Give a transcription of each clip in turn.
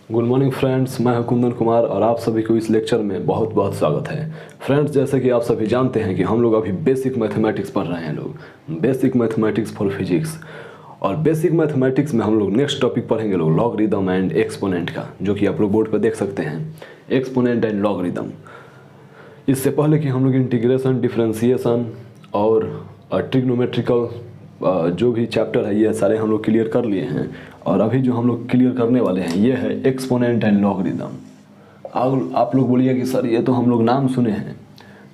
Good morning friends, मैं हूं कुंदन कुमार और आप सभी को इस लेक्चर में बहुत बहुत स्वागत है। फ्रेंड्स, जैसे कि आप सभी जानते हैं कि हम लोग अभी बेसिक मैथमेटिक्स पढ़ रहे हैं। लोग बेसिक मैथमेटिक्स फॉर फिजिक्स, और बेसिक मैथमेटिक्स में हम लोग नेक्स्ट टॉपिक पढ़ेंगे लोग लॉगरिदम एंड एक्सपोनेंट का, जो कि आप लोग बोर्ड पर देख सकते हैं, एक्सपोनेंट एंड लॉगरिदम। इससे पहले कि हम लोग इंटीग्रेशन, डिफरेंशिएशन और ट्रिग्नोमेट्रिकल जो भी चैप्टर है ये सारे हम लोग क्लियर कर लिए हैं, और अभी जो हम लोग क्लियर करने वाले हैं ये है एक्सपोनेंट एंड लॉगरिदम। आप लोग बोलिए कि सर ये तो हम लोग नाम सुने हैं,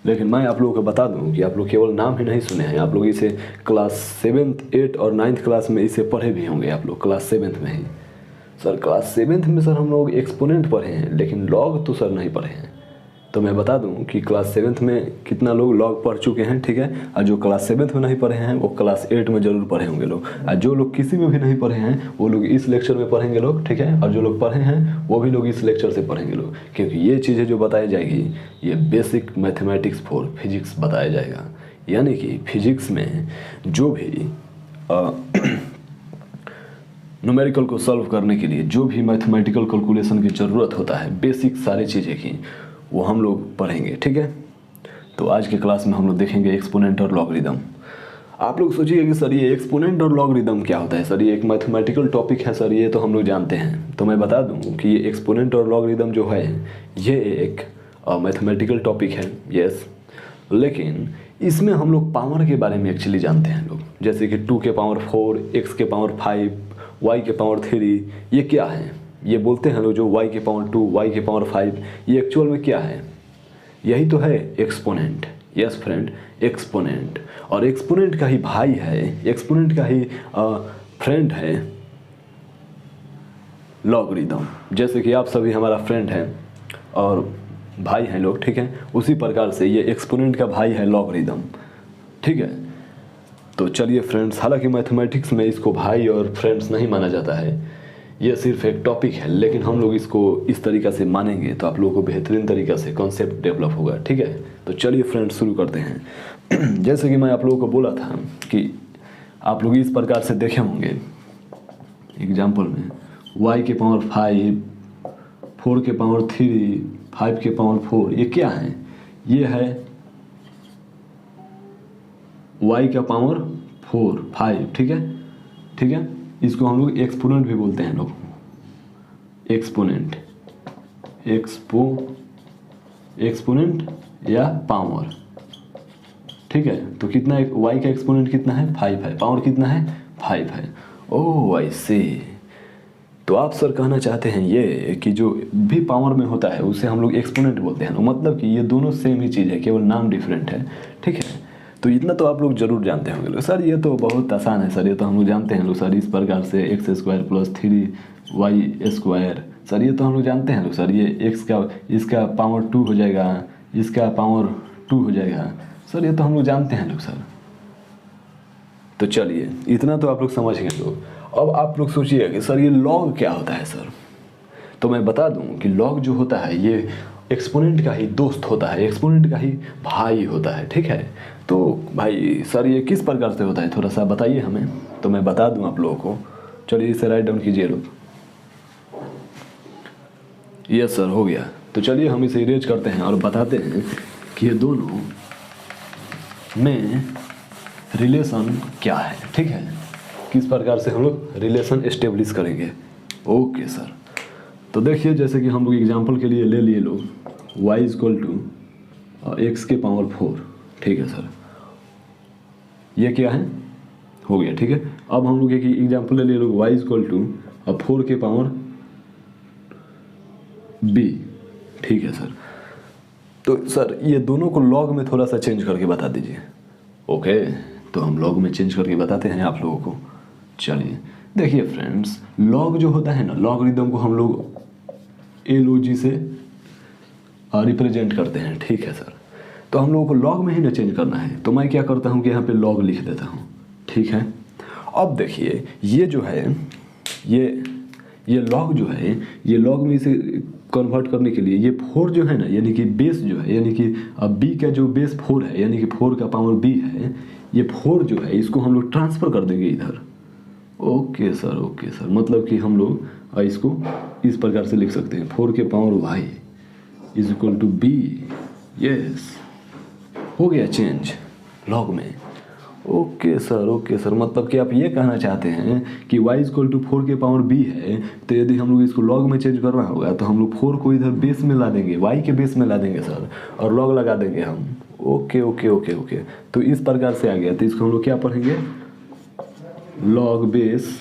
लेकिन मैं आप लोगों को बता दूं कि आप लोग केवल नाम ही नहीं सुने हैं, आप लोग इसे क्लास 7th, 8th और 9th क्लास में इसे पढ़े भी होंगे। आप लोग क्लास 7th में ही, सर क्लास 7th में सर हम लोग एक्सपोनेंट पढ़े हैं, लेकिन लॉग तो सर नहीं पढ़े हैं। तो मैं बता दूं कि क्लास 7th में कितना लोग लॉग पढ़ चुके हैं, ठीक है। और जो क्लास 7th में नहीं पढ़े हैं वो क्लास 8 में ज़रूर पढ़े होंगे लोग, और जो लोग किसी में भी नहीं पढ़े हैं वो लोग इस लेक्चर में पढ़ेंगे लोग, ठीक है। और जो लोग पढ़े हैं वो भी लोग इस लेक्चर से पढ़ेंगे लोग, क्योंकि ये चीज़ें जो बताई जाएगी ये बेसिक मैथमेटिक्स फॉर फिजिक्स बताया जाएगा। यानी कि फिजिक्स में जो भी न्यूमेरिकल को सॉल्व करने के लिए जो भी मैथमेटिकल कैलकुलेशन की ज़रूरत होता है, बेसिक सारी चीज़ें की, वो हम लोग पढ़ेंगे, ठीक है। तो आज के क्लास में हम लोग देखेंगे एक्सपोनेंट और लॉगरिदम। आप लोग सोचिए कि सर ये एक्सपोनेंट और लॉगरिदम क्या होता है। सर ये एक मैथमेटिकल टॉपिक है, सर ये तो हम लोग जानते हैं। तो मैं बता दूं कि ये एक्सपोनेंट और लॉगरिदम जो है ये एक मैथमेटिकल टॉपिक है, यस। लेकिन इसमें हम लोग पावर के बारे में एक्चुअली जानते हैं लोग, जैसे कि 2 के पावर 4, x के पावर 5, y के पावर 3, ये क्या है। ये बोलते हैं लोग जो y के पावर 2, y के पावर 5, ये एक्चुअल में क्या है। यही तो है एक्सपोनेंट। Yes friend, exponent. और एक्सपोनेंट का ही भाई है, एक्सपोनेंट का ही फ्रेंड है लॉगरिदम। जैसे कि आप सभी हमारा फ्रेंड हैं और भाई हैं लोग, ठीक है। उसी प्रकार से ये एक्सपोनेंट का भाई है लॉगरिदम, ठीक है। तो चलिए फ्रेंड्स, हालांकि मैथमेटिक्स में इसको भाई और फ्रेंड्स नहीं माना जाता है, ये सिर्फ एक टॉपिक है, लेकिन हम लोग इसको इस तरीक़ा से मानेंगे तो आप लोगों को बेहतरीन तरीक़ा से कॉन्सेप्ट डेवलप होगा, ठीक है। तो चलिए फ्रेंड्स शुरू करते हैं। जैसे कि मैं आप लोगों को बोला था कि आप लोग इस प्रकार से देखे होंगे एग्जाम्पल में, y के पावर 5, 4 के पावर 3, 5 के पावर 4, ये क्या है। ये है y का पावर 4, 5, ठीक है, ठीक है। इसको हम लोग एक्सपोनेंट भी बोलते हैं लोग, एक्सपोनेंट, एक्सपोनेंट या पावर, ठीक है। तो कितना है y का एक्सपोनेंट कितना है, 5 है, पावर कितना है, 5 है। ओह आई सी। तो आप सर कहना चाहते हैं ये कि जो भी पावर में होता है उसे हम लोग एक्सपोनेंट बोलते हैं, मतलब कि ये दोनों सेम ही चीज़ है, केवल नाम डिफरेंट है, ठीक है। तो इतना तो आप लोग जरूर जानते होंगे लोग, सर ये तो बहुत आसान है, सर ये तो हम लोग जानते हैं लोग, सर इस प्रकार से x² + 3y², सर ये तो हम लोग जानते हैं लोग, सर ये x का इसका पावर 2 हो जाएगा, इसका पावर 2 हो जाएगा, सर ये तो हम लोग जानते हैं लोग सर। तो चलिए इतना तो आप लोग समझ गए लोग। अब आप लोग सोचिए कि सर ये लॉग क्या होता है सर। तो मैं बता दूं कि लॉग जो होता है ये एक्सपोनेंट का ही दोस्त होता है, एक्सपोनेंट का ही भाई होता है, ठीक है। तो भाई सर ये किस प्रकार से होता है, थोड़ा सा बताइए हमें, तो मैं बता दूं आप लोगों को। चलिए इसे राइट डाउन कीजिए लोग। यस सर, हो गया। तो चलिए हम इसे इरेज करते हैं और बताते हैं कि ये दोनों में रिलेशन क्या है, ठीक है। किस प्रकार से हम लोग रिलेशन एस्टेब्लिश करेंगे। ओके सर, तो देखिए जैसे कि हम लोग एग्जांपल के लिए ले लिए लोग y = x के पावर 4, ठीक है सर। ये क्या है, हो गया, ठीक है। अब हम लोग एक एग्जांपल ले लिए लोग y = 4 के पावर b, ठीक है सर। तो सर ये दोनों को लॉग में थोड़ा सा चेंज करके बता दीजिए। ओके, तो हम लॉग में चेंज करके बताते हैं आप लोगों को। चलिए देखिए फ्रेंड्स, लॉग जो होता है ना, लॉगरिदम को हम लोग LOG से रिप्रेजेंट करते हैं, ठीक है सर। तो हम लोगों को लॉग में ही ना चेंज करना है, तो मैं क्या करता हूँ कि यहाँ पे लॉग लिख देता हूँ, ठीक है। अब देखिए ये जो है ये लॉग जो है, ये लॉग में इसे कन्वर्ट करने के लिए ये 4 जो है ना, यानी कि बेस जो है, यानी कि b का जो बेस 4 है, यानी कि 4 का पावर b है, ये 4 जो है इसको हम लोग ट्रांसफ़र कर देंगे इधर। ओके सर, ओके सर, मतलब कि हम लोग और इसको इस प्रकार से लिख सकते हैं 4 के power y is equal to b. Yes, हो गया चेंज लॉग में। ओके सर, मतलब कि आप ये कहना चाहते हैं कि y इक्वल टू 4 के पावर b है, तो यदि हम लोग इसको लॉग में चेंज करना होगा तो हम लोग 4 को इधर बेस में ला देंगे, y के बेस में ला देंगे सर, और लॉग लगा देंगे हम। ओके, तो इस प्रकार से आ गया। तो इसको हम लोग क्या पढ़ेंगे, log base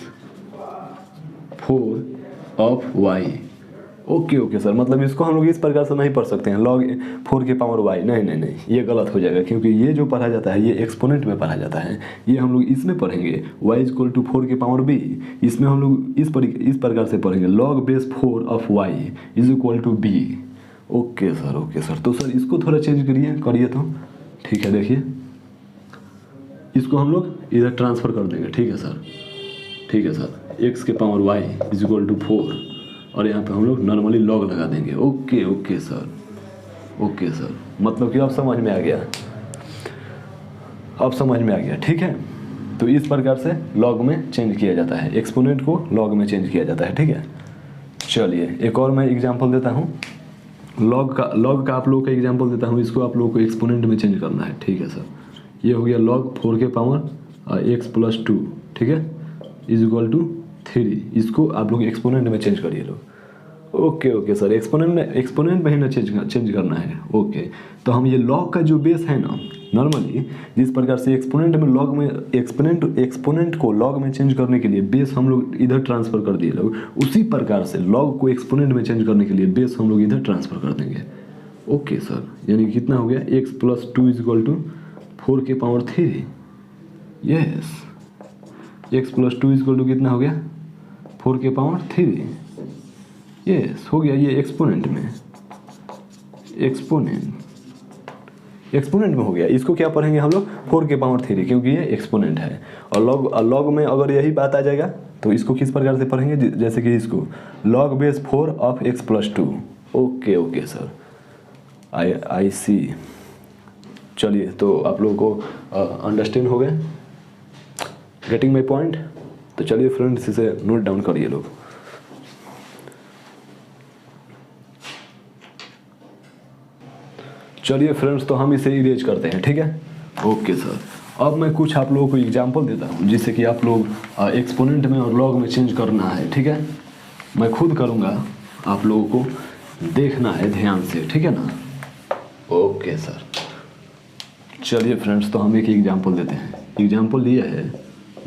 4 of y। Okay sir, मतलब इसको हम लोग इस प्रकार से नहीं पढ़ सकते हैं लॉग 4 के पावर y, नहीं, ये गलत हो जाएगा, क्योंकि ये जो पढ़ा जाता है ये एक्सपोनेंट में पढ़ा जाता है, ये हम लोग इसमें पढ़ेंगे y इक्वल टू 4 के पावर b। इसमें हम लोग इस प्रकार से पढ़ेंगे log base 4 of y is equal to b। Okay sir, तो सर इसको थोड़ा चेंज करिए तो ठीक है। देखिए इसको हम लोग इधर ट्रांसफ़र कर देंगे, ठीक है सर, x के power y is equal to 4, और यहाँ पे हम लोग नॉर्मली लॉग लगा देंगे। ओके सर, मतलब कि अब समझ में आ गया, ठीक है। तो इस प्रकार से लॉग में चेंज किया जाता है, एक्सपोनेंट को लॉग में चेंज किया जाता है, ठीक है। चलिए एक और मैं एग्जांपल देता हूँ, लॉग का आप लोगों का एग्जांपल देता हूँ। इसको आप लोगों को एक्सपोनेंट में चेंज करना है, ठीक है सर। ये हो गया लॉग 4 के पावर x प्लस 2, ठीक है, इज इक्वल टू 3। इसको आप लोग एक्सपोनेंट में चेंज करिए लोग। ओके सर, एक्सपोनेंट में ही ना चेंज करना है। ओके, तो हम ये लॉग का जो बेस है ना, नॉर्मली जिस प्रकार से एक्सपोनेंट में लॉग में एक्सपोनेंट को लॉग में चेंज करने के लिए बेस हम लोग इधर ट्रांसफ़र कर दिए लोग, उसी प्रकार से लॉग को एक्सपोनेंट में चेंज करने के लिए बेस हम लोग इधर ट्रांसफ़र कर देंगे। ओके सर, यानी कि कितना हो गया, x plus 2 is equal to 4 के power 3। Yes, x plus 2 is equal to कितना हो गया, 4 के पावर 3। यस, हो गया। ये एक्सपोनेंट में हो गया। इसको क्या पढ़ेंगे हम लोग, 4 के पावर 3, क्योंकि ये एक्सपोनेंट है। और लॉग में अगर यही बात आ जाएगा तो इसको किस प्रकार से पढ़ेंगे, जैसे कि इसको log base 4 of x plus 2। Okay sir, I see. चलिए, तो आप लोगों को अंडरस्टैंड हो गए, गेटिंग माई पॉइंट। तो चलिए फ्रेंड्स, इसे नोट डाउन करिए लोग। चलिए फ्रेंड्स, तो हम इसे इरेज करते हैं, ठीक है। ओके सर, अब मैं कुछ आप लोगों को एग्जांपल देता हूँ जिससे कि आप लोग एक्सपोनेंट में और लॉग में चेंज करना है, ठीक है। मैं खुद करूँगा, आप लोगों को देखना है ध्यान से, ठीक है ना। ओके सर, चलिए फ्रेंड्स, तो हम एक एग्जांपल देते हैं। एग्जांपल दिया है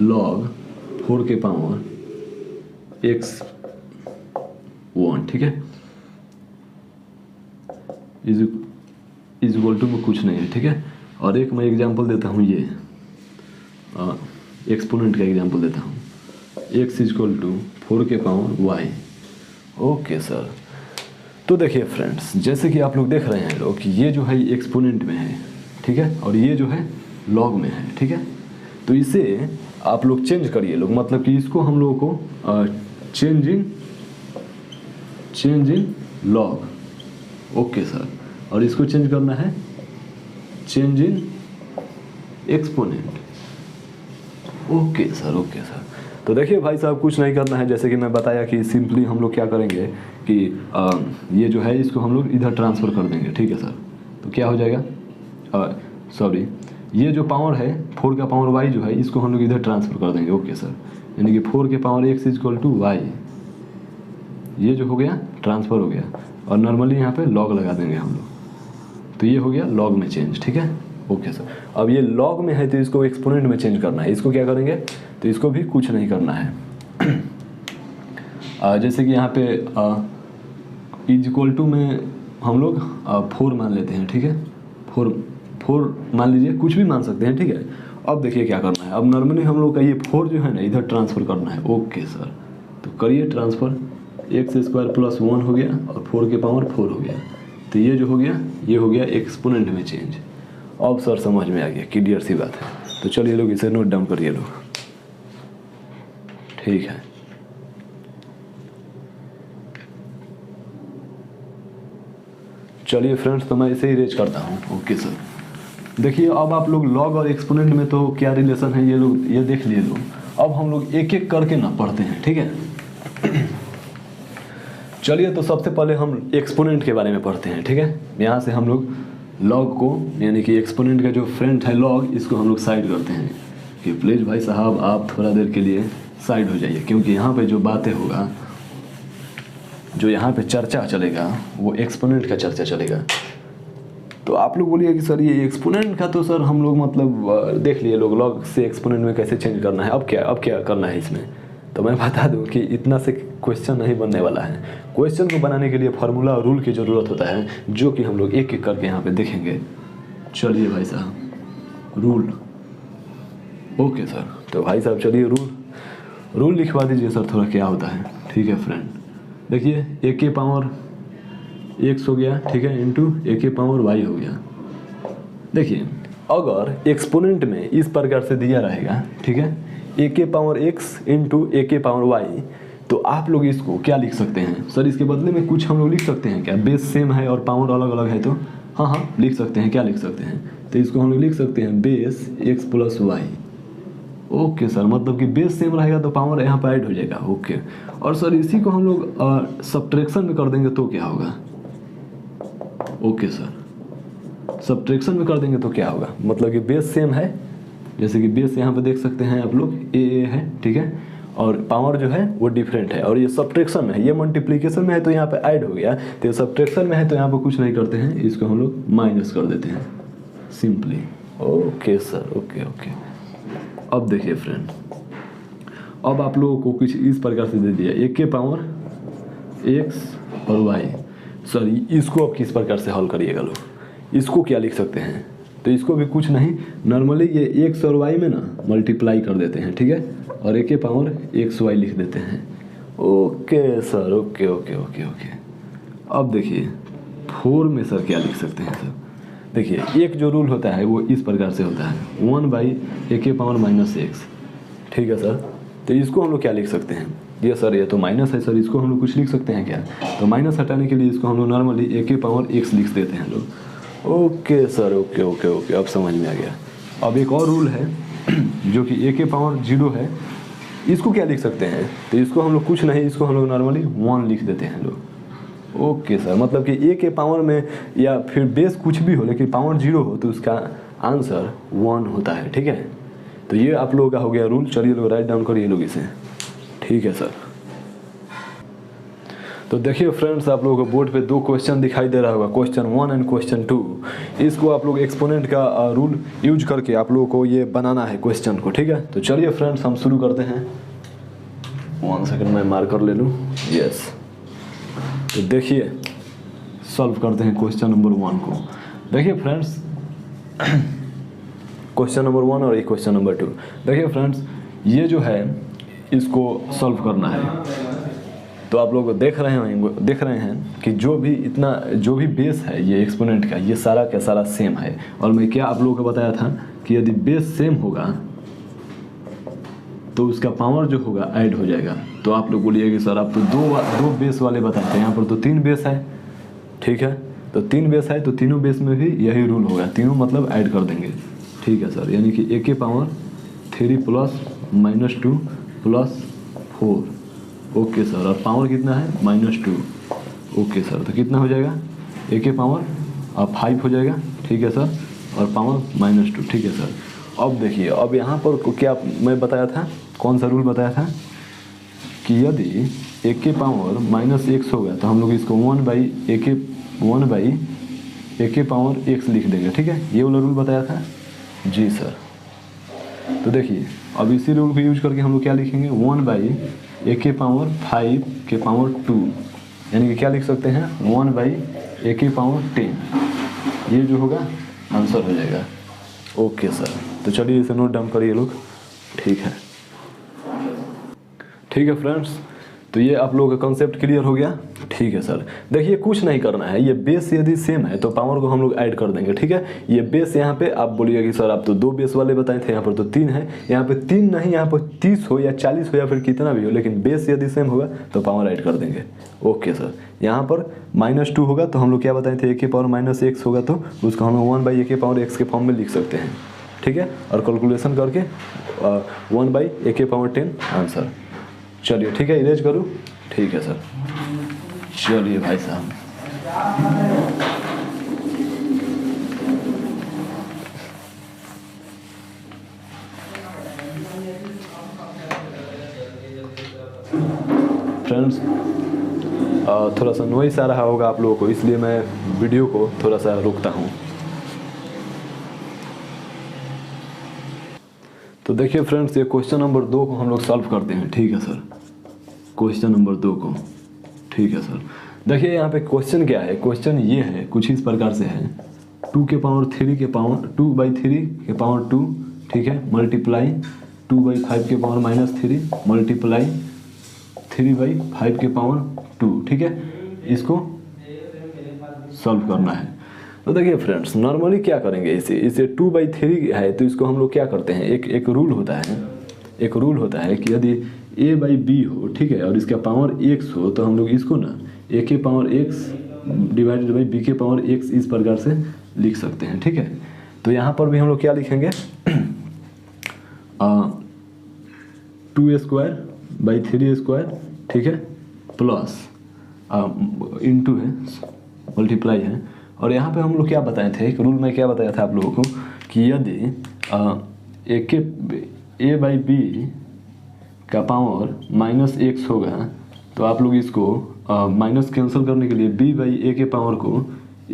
लॉग 4 के पावर x1, ठीक है, इज इक्वल टू में कुछ नहीं है, ठीक है। और एक मैं एग्जांपल देता हूँ, ये एक्सपोनेंट का एग्जांपल देता हूँ, x इज इक्वल टू 4 के पावर y। ओके सर, तो देखिए फ्रेंड्स, जैसे कि आप लोग देख रहे हैं लोग कि ये जो है एक्सपोनेंट में है, ठीक है, और ये जो है लॉग में है, ठीक है। तो इसे आप लोग चेंज करिए लोग, मतलब कि इसको हम लोगों को change in log. Okay sir, और इसको चेंज करना है change in exponent. Okay sir, तो देखिए भाई साहब, कुछ नहीं करना है, जैसे कि मैं बताया कि सिंपली हम लोग क्या करेंगे कि ये जो है इसको हम लोग इधर ट्रांसफ़र कर देंगे, ठीक है सर। तो क्या हो जाएगा, सॉरी, ये जो पावर है 4 का पावर y जो है, इसको हम लोग इधर ट्रांसफ़र कर देंगे। ओके सर, यानी कि 4 के power x is equal to y, ये जो हो गया ट्रांसफ़र हो गया, और नॉर्मली यहाँ पे लॉग लगा देंगे हम लोग। तो ये हो गया लॉग में चेंज, ठीक है। ओके सर, अब ये लॉग में है तो इसको एक्सपोनेंट में चेंज करना है। इसको क्या करेंगे, तो इसको भी कुछ नहीं करना है। जैसे कि यहाँ पे इज इक्वल टू में हम लोग 4 मान लेते हैं, ठीक है, 4 मान लीजिए, कुछ भी मान सकते हैं, ठीक है। अब देखिए क्या करना है, अब नॉर्मली हम लोग का ये 4 जो है ना इधर ट्रांसफ़र करना है। ओके सर, तो करिए ट्रांसफ़र, x स्क्वायर प्लस 1 हो गया और 4 के पावर 4 हो गया। तो ये जो हो गया, ये हो गया एक्सपोनेंट में चेंज। अब सर समझ में आ गया, क्लियर सी बात है। तो चलिए लोग, इसे नोट डाउन करिए लोग, ठीक है। चलिए फ्रेंड्स, तो मैं इसे इरेज करता हूँ। ओके सर, देखिए अब आप लोग लॉग और एक्सपोनेंट में तो क्या रिलेशन है ये लोग ये देख लिए लोग। अब हम लोग एक एक करके ना पढ़ते हैं, ठीक है। चलिए तो सबसे पहले हम एक्सपोनेंट के बारे में पढ़ते हैं, ठीक है। यहाँ से हम लोग लॉग को यानी कि एक्सपोनेंट का जो फ्रेंड है लॉग, इसको हम लोग साइड करते हैं कि प्लीज़ भाई साहब आप थोड़ा देर के लिए साइड हो जाइए, क्योंकि यहाँ पे जो बातें होगा, जो यहाँ पे चर्चा चलेगा वो एक्सपोनेंट का चर्चा चलेगा। तो आप लोग बोलिए कि सर ये एक्सपोनेंट का तो सर हम लोग मतलब देख लिए लोग, लॉग से एक्सपोनेंट में कैसे चेंज करना है, अब क्या करना है इसमें। तो मैं बता दूं कि इतना से क्वेश्चन नहीं बनने वाला है। क्वेश्चन को बनाने के लिए फार्मूला और रूल की ज़रूरत होता है, जो कि हम लोग एक एक करके यहाँ पे देखेंगे। चलिए भाई साहब रूल, ओके सर। तो भाई साहब चलिए रूल लिखवा दीजिए सर थोड़ा, क्या होता है। ठीक है फ्रेंड, देखिए ए के पावर x हो गया, ठीक है, इंटू ए के पावर y हो गया। देखिए अगर एक्सपोनेंट में इस प्रकार से दिया रहेगा, ठीक है, ए के पावर x इंटू ए के पावर y, तो आप लोग इसको क्या लिख सकते हैं सर, इसके बदले में कुछ हम लोग लिख सकते हैं क्या, बेस सेम है और पावर अलग अलग है, तो हाँ लिख सकते हैं। क्या लिख सकते हैं, तो इसको हम लोग लिख सकते हैं base x plus y. Okay sir, मतलब कि बेस सेम रहेगा तो पावर यहाँ पर ऐड हो जाएगा। ओके, और सर इसी को हम लोग सब्ट्रैक्शन में कर देंगे तो क्या होगा। ओके सर, सब्ट्रैक्शन में कर देंगे तो क्या होगा, मतलब कि बेस सेम है, जैसे कि बेस यहाँ पे देख सकते हैं आप लोग ए है, ठीक है, और पावर जो है वो डिफरेंट है, और ये सब्ट्रैक्शन में है, ये मल्टीप्लिकेशन में है तो यहाँ पे ऐड हो गया, तो ये सब्ट्रैक्शन में है तो यहाँ पे कुछ नहीं करते हैं, इसको हम लोग माइनस कर देते हैं सिंपली। Okay sir, okay. अब देखिए फ्रेंड, अब आप लोगों को कुछ इस प्रकार से दे दिया, ए के पावर x और y। सर इसको अब किस प्रकार से हल करिएगा लोग, इसको क्या लिख सकते हैं, तो इसको भी कुछ नहीं, नॉर्मली ये x और y में ना मल्टीप्लाई कर देते हैं, ठीक है, और ए के पावर xy लिख देते हैं। Okay sir, okay. अब देखिए 4 में सर क्या लिख सकते हैं सर, देखिए एक जो रूल होता है वो इस प्रकार से होता है, 1 ए के पावर -x, ठीक है सर। तो इसको हम लोग क्या लिख सकते हैं, ये सर ये तो माइनस है सर, इसको हम लोग कुछ लिख सकते हैं क्या, तो माइनस हटाने के लिए इसको हम लोग नॉर्मली ए के पावर x लिख देते हैं लोग। ओके सर, ओके, अब समझ में आ गया। अब एक और रूल है जो कि ए के पावर 0 है, इसको क्या लिख सकते हैं, तो इसको हम लोग कुछ नहीं, इसको हम लोग नॉर्मली 1 लिख देते हैं लोग। ओके सर, मतलब कि ए के पावर में या फिर बेस कुछ भी हो लेकिन पावर 0 हो तो उसका आंसर 1 होता है, ठीक है। तो ये आप लोगों का हो गया रूल। चलिए लोग राइट डाउन करिए लोग इसे, ठीक है सर। तो देखिए फ्रेंड्स, आप लोगों को बोर्ड पे 2 क्वेश्चन दिखाई दे रहा होगा, क्वेश्चन 1 एंड क्वेश्चन 2। इसको आप लोग एक्सपोनेंट का रूल यूज करके आप लोगों को ये बनाना है क्वेश्चन को, ठीक है। तो चलिए फ्रेंड्स हम शुरू करते हैं। 1 सेकंड में मार्कर ले लूँ, यस। तो देखिए सॉल्व करते हैं क्वेश्चन नंबर 1 को। देखिए फ्रेंड्स, क्वेश्चन नंबर 1 और ये क्वेश्चन नंबर 2। देखिए फ्रेंड्स, ये जो है इसको सॉल्व करना है, तो आप लोग देख रहे हैं कि जो भी बेस है ये एक्सपोनेंट का, ये सारा का सारा सेम है। और मैं क्या आप लोगों को बताया था कि यदि बेस सेम होगा तो उसका पावर जो होगा ऐड हो जाएगा। तो आप लोग बोलिए कि सर आप तो दो बेस वाले बताते हैं, यहाँ पर तो 3 बेस है, ठीक है। तो 3 बेस है तो तीनों बेस में भी यही रूल होगा, तीनों मतलब ऐड कर देंगे, ठीक है सर। यानी कि ए के power 3 plus -2 plus 4, okay sir. और पावर कितना है -2, ओके सर। तो कितना हो जाएगा, ए के पावर 5 हो जाएगा, ठीक है सर, और पावर -2, ठीक है सर। अब देखिए, अब यहाँ पर क्या मैं बताया था, कौन सा रूल बताया था कि यदि ए के पावर -x होगा तो हम लोग इसको 1 ए के पावर x लिख देंगे, ठीक है। ये वाला रूल बताया था जी सर। तो देखिए अब इसी रूल को यूज करके हम लोग क्या लिखेंगे, 1 ए के पावर 5 के पावर 2, यानी कि क्या लिख सकते हैं 1 ए के पावर 10। ये जो होगा आंसर हो जाएगा। ओके सर, तो चलिए इसे नोट डाउन करिए लोग, ठीक है फ्रेंड्स। तो ये आप लोगों का कॉन्सेप्ट क्लियर हो गया, ठीक है सर। देखिए कुछ नहीं करना है, ये बेस यदि सेम है तो पावर को हम लोग ऐड कर देंगे, ठीक है। ये बेस यहाँ पे आप बोलिएगा कि सर आप तो 2 बेस वाले बताए थे, यहाँ पर तो 3 है, यहाँ पे 3 नहीं, यहाँ पर 30 हो या 40 हो या फिर कितना भी हो, लेकिन बेस यदि सेम होगा तो पावर ऐड कर देंगे। ओके सर, यहाँ पर -2 होगा तो हम लोग क्या बताए थे, ए के पावर -x होगा तो उसको हम लोग 1 ए के पावर x के फॉर्म में लिख सकते हैं, ठीक है। और कैलकुलेशन करके 1 ए के पावर 10 आंसर। चलिए ठीक है, इरेज करूँ, ठीक है सर। चलिए भाई साहब, फ्रेंड्स थोड़ा सा नॉइस आ रहा होगा आप लोगों को, इसलिए मैं वीडियो को थोड़ा सा रोकता हूँ। तो देखिए फ्रेंड्स, ये क्वेश्चन नंबर 2 को हम लोग सॉल्व करते हैं। ठीक है सर, क्वेश्चन नंबर 2 को, ठीक है सर। देखिए यहाँ पे क्वेश्चन क्या है, क्वेश्चन ये है कुछ इस प्रकार से है, 2 के पावर 3 के पावर 2/3 के पावर 2, ठीक है, मल्टीप्लाई 2/5 के पावर -3 मल्टीप्लाई 3/5 के पावर 2, ठीक है, इसको सॉल्व करना है। तो देखिए फ्रेंड्स, नॉर्मली क्या करेंगे, इसे 2/3 है तो इसको हम लोग क्या करते हैं, एक रूल होता है कि यदि a/b हो, ठीक है, और इसका पावर x हो तो हम लोग इसको ना a के power x divided by b के पावर x इस प्रकार से लिख सकते हैं। ठीक है, तो यहाँ पर भी हम लोग क्या लिखेंगे, 2a²/3a², ठीक है, प्लस इंटू है, मल्टीप्लाई है। और यहाँ पे हम लोग क्या बताए थे, एक रूल में क्या बताया था आप लोगों को कि यदि a/b का पावर -x होगा तो आप लोग इसको माइनस कैंसिल करने के लिए b/a के पावर को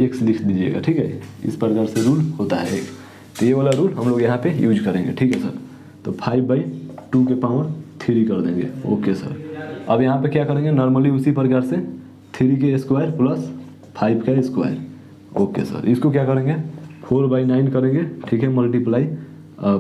x लिख दीजिएगा। ठीक है, इस प्रकार से रूल होता है एक, तो ये वाला रूल हम लोग यहाँ पे यूज करेंगे। ठीक है सर, तो 5/2 के पावर 3 कर देंगे। ओके सर, अब यहाँ पे क्या करेंगे, नॉर्मली उसी प्रकार से 3 के स्क्वायर प्लस 5 का स्क्वायर। ओके सर, इसको क्या करेंगे, 4/9 करेंगे, ठीक है, मल्टीप्लाई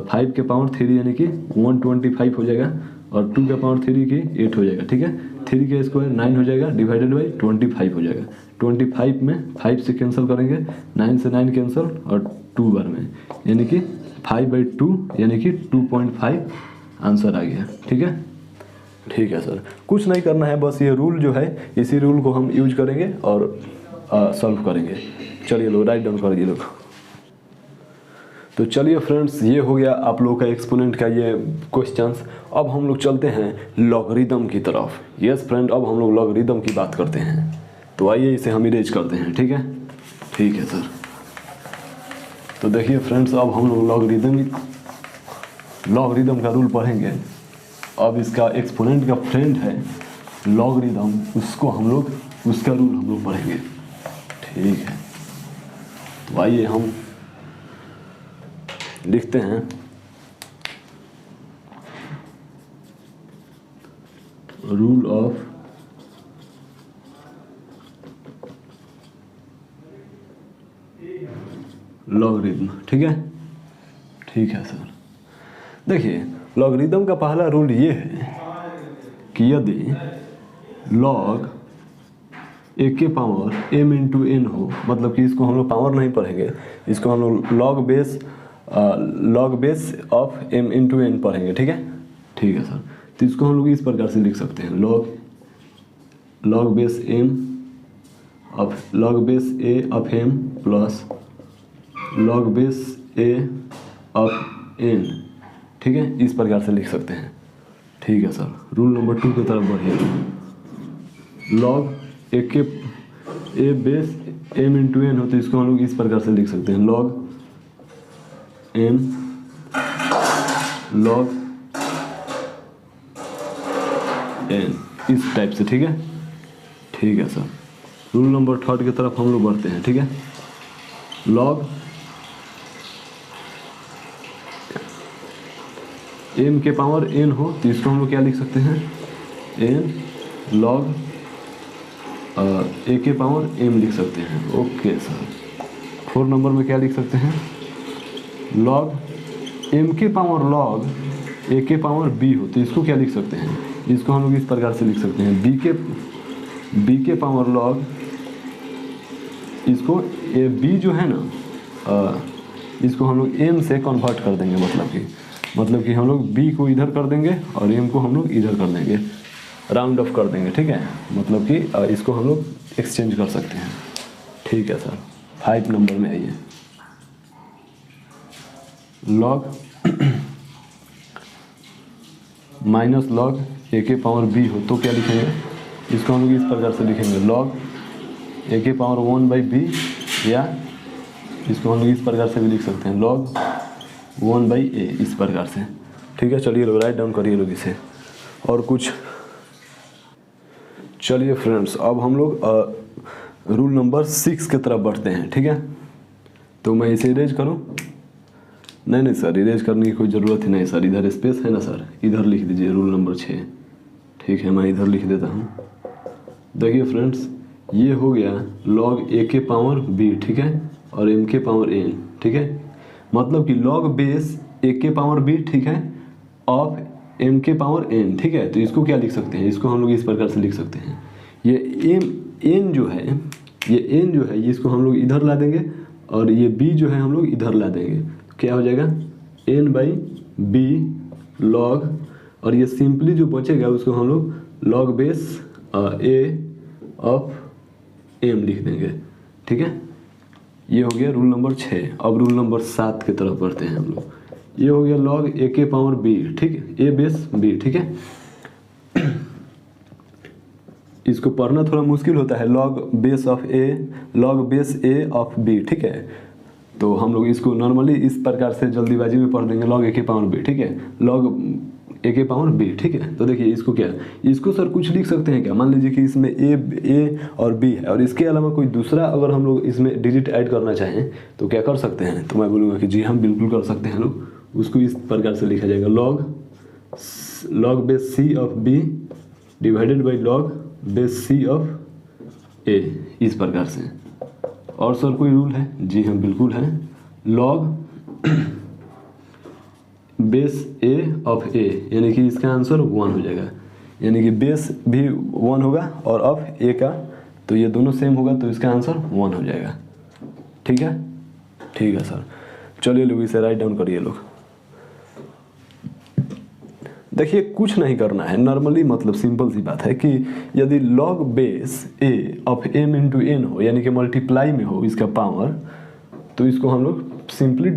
5 के पावर 3 यानी कि 125 हो जाएगा, और 2 के पावर 3 की 8 हो जाएगा। ठीक है, 3 के स्क्वायर 9 हो जाएगा, डिवाइडेड बाई 25 हो जाएगा। 25 में 5 से कैंसिल करेंगे, 9 से 9 कैंसिल, और 2 बार में यानी कि 5/2 यानी कि 2.5 आंसर आ गया। ठीक है, ठीक है सर, कुछ नहीं करना है, बस ये रूल जो है इसी रूल को हम यूज करेंगे और सॉल्व करेंगे। चलिए लोग राइट डाउन करिए लोग। तो चलिए फ्रेंड्स, ये हो गया आप लोगों का एक्सपोनेंट का ये क्वेश्चंस। अब हम लोग चलते हैं लॉगरिदम की तरफ। यस फ्रेंड, अब हम लोग लॉगरिदम की बात करते हैं। तो आइए इसे हम इरेज करते हैं। ठीक है, ठीक है सर। तो देखिए फ्रेंड्स, अब हम लोग लॉगरिदम का रूल पढ़ेंगे। अब इसका एक्सपोनेंट का फ्रेंड है लॉगरिदम, उसका रूल हम लोग पढ़ेंगे। ठीक है, तो आइए हम लिखते हैं रूल ऑफ लॉगरिदम। ठीक है, ठीक है सर। देखिए, लॉगरिदम का पहला रूल ये है कि यदि लॉग a के पावर m इंटू n हो, मतलब कि इसको हम लोग पावर नहीं पढ़ेंगे, इसको हम लोग log base of m into n पढ़ेंगे। ठीक है, ठीक है सर। तो इसको हम लोग इस प्रकार से लिख सकते हैं, log base a of m plus log base a of n। ठीक है, इस प्रकार से लिख सकते हैं। ठीक है सर, रूल नंबर 2 की तरफ बढ़िए। Log a base m into n हो तो इसको हम लोग इस प्रकार से लिख सकते हैं, लॉग m लॉग n, इस टाइप से। ठीक है, ठीक है सर। रूल नंबर 3 की तरफ हम लोग बढ़ते हैं। ठीक है, लॉग m के पावर n हो तो इसको हम लोग क्या लिख सकते हैं, n लॉग a के पावर m लिख सकते हैं। Okay sir. 4 नंबर में क्या लिख सकते हैं, लॉग m के पावर लॉग a के पावर b हो तो इसको क्या लिख सकते हैं, इसको हम लोग इस प्रकार से लिख सकते हैं, b के पावर लॉग, इसको b जो है ना इसको हम लोग m से कन्वर्ट कर देंगे, मतलब कि हम लोग b को इधर कर देंगे और m को हम लोग इधर कर देंगे, राउंड ऑफ कर देंगे। ठीक है, मतलब कि इसको हम लोग एक्सचेंज कर सकते हैं। ठीक है सर। 5 नंबर में आइए, लॉग माइनस लॉग a के पावर b हो तो क्या लिखेंगे, इसको हम लोग इस प्रकार से लिखेंगे लॉग ए के पावर 1/b, या इसको हम लोग इस प्रकार से भी लिख सकते हैं लॉग 1/a, इस प्रकार से। ठीक है, चलिए लोग राइट डाउन करिए लोग इसे। और कुछ चलिए फ्रेंड्स, अब हम लोग रूल नंबर 6 की तरफ बढ़ते हैं। ठीक है, तो मैं इसे इरेज करूं? नहीं सर, इरेज करने की कोई ज़रूरत ही नहीं सर, इधर स्पेस है ना सर, इधर लिख दीजिए रूल नंबर 6। ठीक है, मैं इधर लिख देता हूँ। देखिए फ्रेंड्स, ये हो गया लॉग ए के पावर बी, ठीक है, और एम के पावर एन। ठीक है, मतलब कि लॉग बेस ए के पावर बी, ठीक है, ऑफ एम के पावर एन। ठीक है, तो इसको क्या लिख सकते हैं? इसको हम लोग इस प्रकार से लिख सकते हैं, ये एन जो है, ये एन जो है इसको हम लोग इधर ला देंगे, और ये बी जो है हम लोग इधर ला देंगे। तो क्या हो जाएगा n/b लॉग, और ये सिंपली जो बचेगा उसको हम लोग log base a of m लिख देंगे। ठीक है, ये हो गया रूल नंबर 6। अब रूल नंबर 7 की तरफ बढ़ते हैं हम लोग। ये हो गया लॉग ए के पावर बी, ठीक है, ए बेस बी। ठीक है, इसको पढ़ना थोड़ा मुश्किल होता है, log base of a, log base a of b. ठीक है, तो हम लोग इसको नॉर्मली इस प्रकार से जल्दीबाजी में पढ़ देंगे, लॉग ए के पावर बी। ठीक है, लॉग ए के पावर बी। ठीक है, तो देखिए इसको क्या, इसको सर कुछ लिख सकते हैं क्या? मान लीजिए कि इसमें ए और बी है, और इसके अलावा कोई दूसरा अगर हम लोग इसमें डिजिट ऐड करना चाहें तो क्या कर सकते हैं? तो मैं बोलूँगा कि जी हम बिल्कुल कर सकते हैं लोग। उसको इस प्रकार से लिखा जाएगा log base C of B divided by log base C of A, इस प्रकार से। और सर कोई रूल है? जी हाँ बिल्कुल है, लॉग बेस ए ऑफ ए, यानी कि इसका आंसर 1 हो जाएगा, यानी कि बेस भी 1 होगा और ऑफ ए का, तो ये दोनों सेम होगा, तो इसका आंसर 1 हो जाएगा। ठीक है, ठीक है सर, चलिए लोग इसे राइट डाउन करिए लोग। देखिए कुछ नहीं करना है, नॉर्मली मतलब सिंपल सी बात है कि यदि log base a of m into n हो, यानी कि मल्टीप्लाई में हो इसका पावर, तो इसको हम लोग सिंपली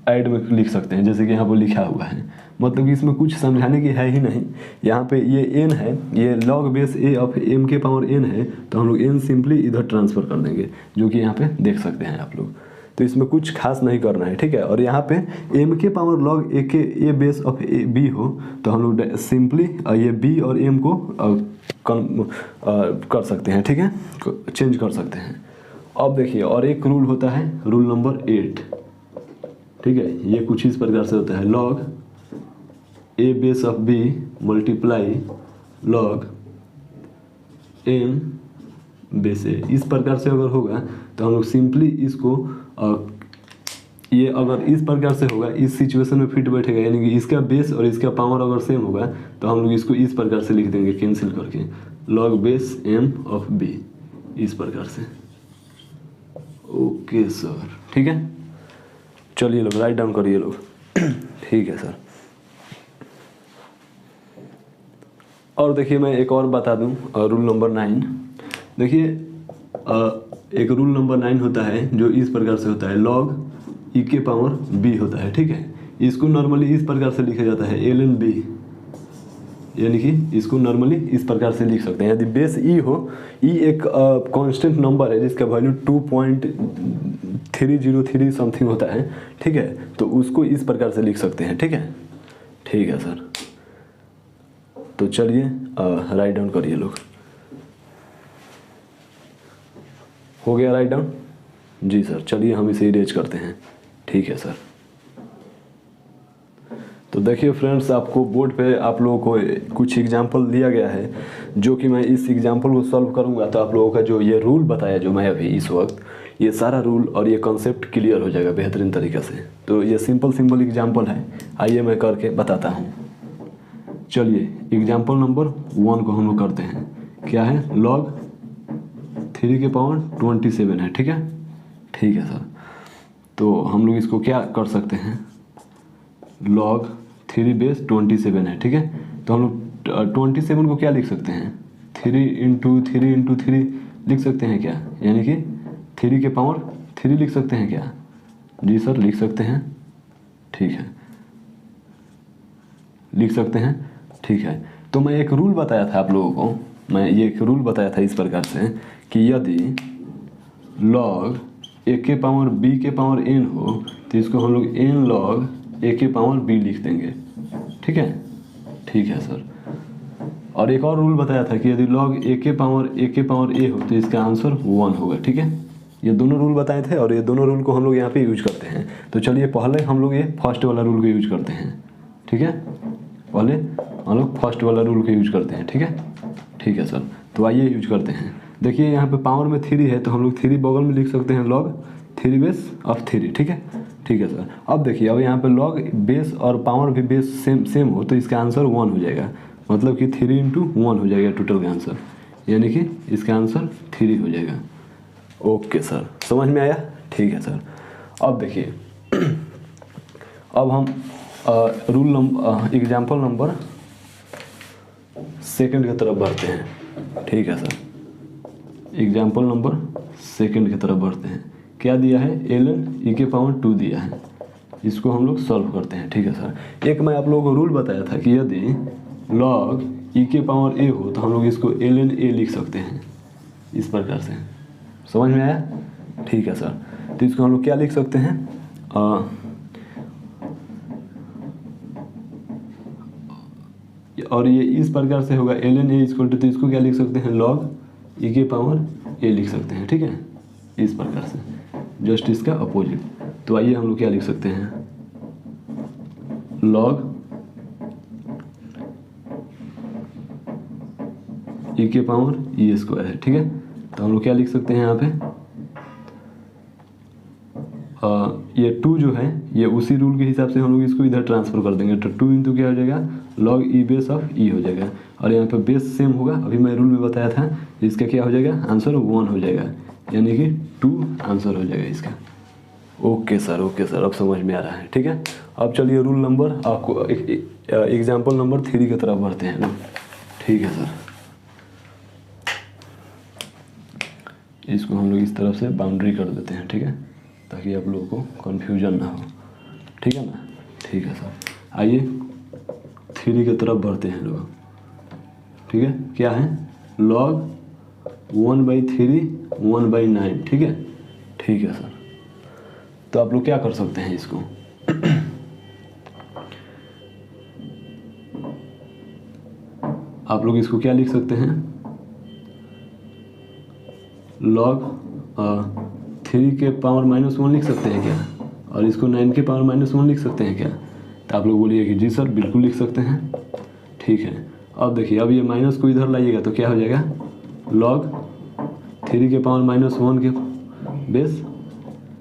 ऐड में लिख सकते हैं, जैसे कि यहाँ पर लिखा हुआ है। मतलब कि इसमें कुछ समझाने की है ही नहीं। यहाँ पे ये एन है, ये log base a of m के पावर एन है, तो हम लोग एन सिंपली इधर ट्रांसफ़र कर देंगे, जो कि यहाँ पे देख सकते हैं आप लोग। तो इसमें कुछ खास नहीं करना है। ठीक है, और यहाँ पे एम के पावर लॉग ए के ए बेस ऑफ ए बी हो, तो हम लोग सिंपली ये बी और एम को कर सकते हैं। ठीक है, चेंज कर सकते हैं। अब देखिए और एक रूल होता है, रूल नंबर 8। ठीक है, ये कुछ इस प्रकार से होता है, log A base of B multiply log M base A. इस प्रकार से अगर होगा तो हम लोग सिंपली इसको ये अगर इस प्रकार से होगा, इस सिचुएशन में फिट बैठेगा, यानी कि इसका बेस और इसका पावर अगर सेम होगा, तो हम लोग इसको इस प्रकार से लिख देंगे कैंसिल करके, log base m of b, इस प्रकार से। ओके सर, ठीक है, चलिए लोग राइट डाउन करिए लोग। ठीक है सर। और देखिए मैं एक और बता दूं, रूल नंबर 9। देखिए एक रूल नंबर 9 होता है जो इस प्रकार से होता है, लॉग ई के पावर बी होता है। ठीक है, इसको नॉर्मली इस प्रकार से लिखा जाता है एल एन बी, यानी कि इसको नॉर्मली इस प्रकार से लिख सकते हैं। यदि बेस ई हो, ई एक कांस्टेंट नंबर है जिसका वैल्यू 2.303 समथिंग होता है। ठीक है, तो उसको इस प्रकार से लिख सकते हैं। ठीक है, ठीक है सर, तो चलिए राइट डाउन करिए लोग। हो गया राइट डाउन? जी सर, चलिए हम इसे इरेज करते हैं। ठीक है सर। तो देखिए फ्रेंड्स, आपको बोर्ड पे आप लोगों को कुछ एग्जांपल दिया गया है, जो कि मैं इस एग्जांपल को सॉल्व करूंगा तो आप लोगों का जो ये रूल बताया, जो मैं अभी इस वक्त, ये सारा रूल और ये कॉन्सेप्ट क्लियर हो जाएगा बेहतरीन तरीके से। तो ये सिंपल एग्जाम्पल है, आइए मैं करके बताता हूँ। चलिए एग्जाम्पल नंबर 1 को हम लोग करते हैं। क्या है? लॉग 3 के पावर 27 है। ठीक है, ठीक है सर। तो हम लोग इसको क्या कर सकते हैं, log 3 बेस 27 है। ठीक है, तो हम लोग 27 को क्या लिख सकते हैं, 3 इंटू 3 लिख सकते हैं क्या, यानी कि 3 के पावर 3 लिख सकते हैं क्या? जी सर लिख सकते हैं। ठीक है, लिख सकते हैं। ठीक है, तो मैं एक रूल बताया था आप लोगों को मैं ये एक रूल बताया था इस प्रकार से कि यदि log a के पावर b के पावर n हो तो इसको हम लोग n log a के पावर b लिख देंगे। ठीक है, ठीक है सर। और एक और रूल बताया था कि यदि log a के पावर a हो तो इसका आंसर 1 होगा। ठीक है, ये दोनों रूल बताए थे और ये दोनों रूल को हम लोग यहाँ पे यूज करते हैं। तो चलिए पहले हम लोग ये फर्स्ट वाला रूल को यूज करते हैं। ठीक है, पहले हम लोग फर्स्ट वाला रूल को यूज करते हैं। ठीक है, ठीक है सर। तो आइए यूज करते हैं। देखिए यहाँ पे पावर में 3 है तो हम लोग 3 बगल में लिख सकते हैं log 3 बेस ऑफ 3। ठीक है, ठीक है सर। अब देखिए अब यहाँ पे log बेस और पावर भी बेस सेम हो तो इसका आंसर 1 हो जाएगा, मतलब कि 3 × 1 हो जाएगा टोटल का आंसर, यानी कि इसका आंसर 3 हो जाएगा। ओके सर, समझ में आया? ठीक है सर। अब देखिए अब हम rule number example number second की तरफ बढ़ते हैं। ठीक है सर, एग्जाम्पल नंबर सेकंड की तरफ बढ़ते हैं। क्या दिया है? ln e के पावर 2 दिया है, इसको हम लोग सॉल्व करते हैं। ठीक है सर। एक मैं आप लोगों को रूल बताया था कि यदि log e के पावर a हो तो हम लोग इसको ln a लिख सकते हैं इस प्रकार से। समझ में आया? ठीक है सर। तो इसको हम लोग क्या लिख सकते हैं? और ये इस प्रकार से होगा ln a इक्वल टू, तो इसको क्या लिख सकते हैं? log e के पावर a लिख सकते हैं। ठीक है, इस प्रकार से, जस्ट इसका अपोजिट। तो आइए हम लोग क्या लिख सकते हैं? log e के पावर e स्क्वायर है। ठीक है, तो हम लोग क्या लिख सकते हैं यहाँ पे? ये 2 जो है ये उसी रूल के हिसाब से हम लोग इसको इधर ट्रांसफर कर देंगे। तो 2 इंटू क्या हो जाएगा? log e base of e हो जाएगा। और यहाँ पे बेस सेम होगा, अभी मैं रूल में बताया था। इसका क्या हो जाएगा? आंसर 1 हो जाएगा, यानी कि 2 आंसर हो जाएगा इसका। ओके सर, ओके सर, अब समझ में आ रहा है। ठीक है, अब चलिए रूल नंबर आपको एग्जाम्पल नंबर 3 की तरफ बढ़ते हैं। ठीक है सर, इसको हम लोग इस तरफ से बाउंड्री कर देते हैं। ठीक है, ताकि आप लोगों को कन्फ्यूजन ना हो। ठीक है ना? ठीक है सर। आइए 3 की तरफ बढ़ते हैं लोग। ठीक है, क्या है? log 1/3 1/9। ठीक है, ठीक है सर। तो आप लोग क्या कर सकते हैं इसको? आप लोग इसको क्या लिख सकते हैं? log 3 के पावर -1 लिख सकते हैं क्या? और इसको 9 के पावर -1 लिख सकते हैं क्या? तो आप लोग बोलिए कि जी सर बिल्कुल लिख सकते हैं। ठीक है, अब देखिए अब ये माइनस को इधर लाइएगा तो क्या हो जाएगा? log 3 के पावर -1 के बेस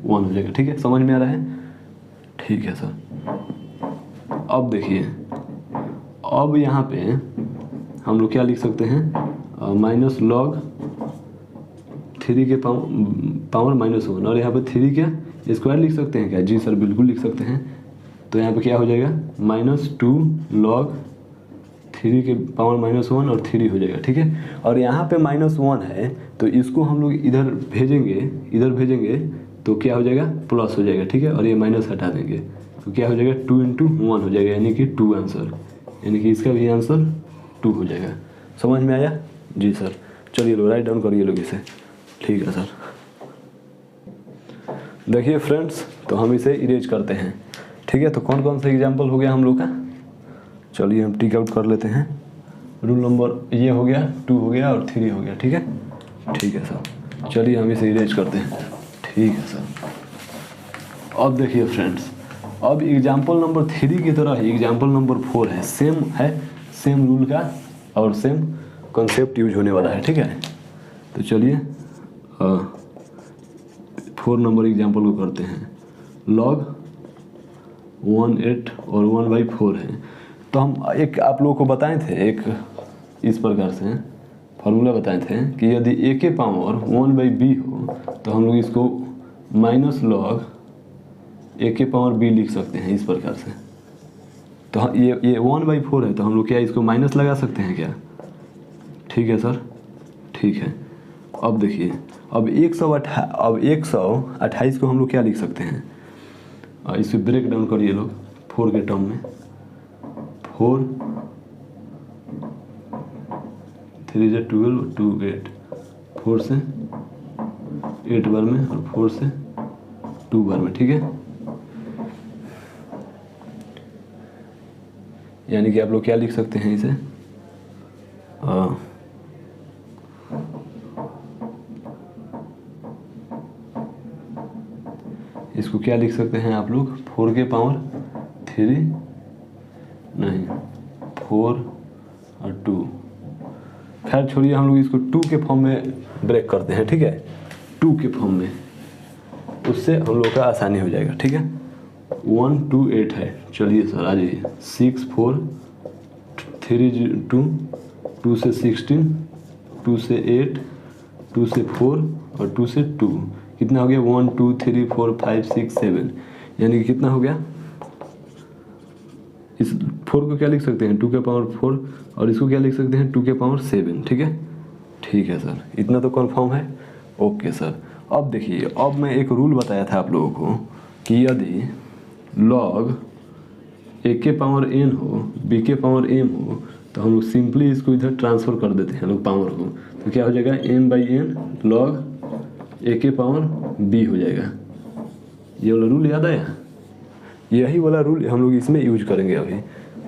1 हो जाएगा। ठीक है, समझ में आ रहा है? ठीक है सर। अब देखिए अब यहाँ पे हम लोग क्या लिख सकते हैं? -log 3 के पावर -1 और यहाँ पे 3 के स्क्वायर लिख सकते हैं क्या? जी सर बिल्कुल लिख सकते हैं। तो यहाँ पे क्या हो जाएगा? -2 log 3 के पावर -1 और 3 हो जाएगा। ठीक है, और यहाँ पे -1 है तो इसको हम लोग इधर भेजेंगे तो क्या हो जाएगा? प्लस हो जाएगा। ठीक है, और ये माइनस हटा देंगे तो क्या हो जाएगा? 2 × 1 हो जाएगा, यानी कि 2 आंसर, यानी कि इसका भी आंसर 2 हो जाएगा। समझ में आया? जी सर। चलिए लो राइट डाउन करिए लोग इसे। ठीक है सर। देखिए फ्रेंड्स, तो हम इसे इरेज करते हैं। ठीक है, तो कौन कौन सा एग्जाम्पल हो गया हम लोग का? चलिए हम टिक आउट कर लेते हैं। रूल नंबर ये हो गया, 2 हो गया और 3 हो गया। ठीक है, ठीक है सर। चलिए हम इसे इरेज करते हैं। ठीक है सर। अब देखिए फ्रेंड्स, अब एग्जाम्पल नंबर 3 की तरह ही एग्जाम्पल नंबर 4 है, सेम रूल का और सेम कॉन्सेप्ट यूज होने वाला है। ठीक है, तो चलिए 4 नंबर एग्जाम्पल को करते हैं। log 1/8 और 1/4 है। तो हम एक आप लोगों को बताए थे, एक इस प्रकार से फार्मूला बताए थे कि यदि a के पावर 1/b हो तो हम लोग इसको -log a के पावर b लिख सकते हैं इस प्रकार से। तो ये 1/4 है तो हम लोग क्या इसको माइनस लगा सकते हैं क्या? ठीक है सर, ठीक है। अब देखिए अब 128 को हम लोग क्या लिख सकते हैं? इसे ब्रेक डाउन करिए लोग 4 के टर्म में। 4 3 जा 12, 2 8, 4 से 8 बार में और 4 से 2 बार में, ठीक है। यानी कि आप लोग क्या लिख सकते हैं इसे, इसको क्या लिख सकते हैं आप लोग, 4 के पावर 3 नहीं 4 और 2, खैर छोड़िए, हम लोग इसको 2 के फॉर्म में ब्रेक करते हैं, ठीक है। 2 के फॉर्म में, उससे हम लोग का आसानी हो जाएगा, ठीक है। 1 2 8 है, चलिए सर आ जाइए। 6 4 3 2, 2 से 16, 2 से 8, 2 से 4 और 2 से 2, कितना हो गया 1 2 3 4 5 6 7, यानी कि कितना हो गया। इस 4 को क्या लिख सकते हैं 2 के पावर 4, और इसको क्या लिख सकते हैं 2 के पावर 7, ठीक है। ठीक है सर, इतना तो कन्फर्म है। ओके सर, अब देखिए, अब मैं एक रूल बताया था आप लोगों को कि यदि लॉग ए के पावर एन हो, बी के पावर एम हो, तो हम लोग सिंपली इसको इधर ट्रांसफ़र कर देते हैं लोग पावर को, तो क्या हो जाएगा एम बाई एन लॉग ए के पावर बी हो जाएगा। ये वाला रूल याद आया, यही वाला रूल हम लोग इसमें यूज करेंगे। अभी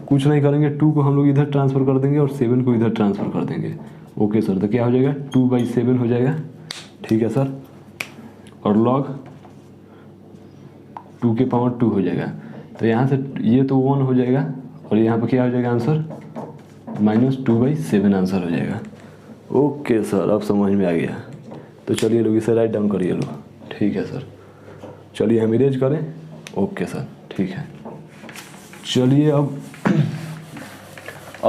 कुछ नहीं करेंगे, 2 को हम लोग इधर ट्रांसफ़र कर देंगे और 7 को इधर ट्रांसफ़र कर देंगे। ओके सर, तो क्या हो जाएगा 2/7 हो जाएगा, ठीक है सर। और लॉग 2 के पावर 2 हो जाएगा, तो यहाँ से ये तो 1 हो जाएगा, और यहाँ पर क्या हो जाएगा आंसर -2/7 आंसर हो जाएगा। ओके सर, अब समझ में आ गया। तो चलिए लोग इसे राइट डाउन करिए लोग, ठीक है सर। चलिए हम इरेज करें। ओके सर, ठीक है। चलिए अब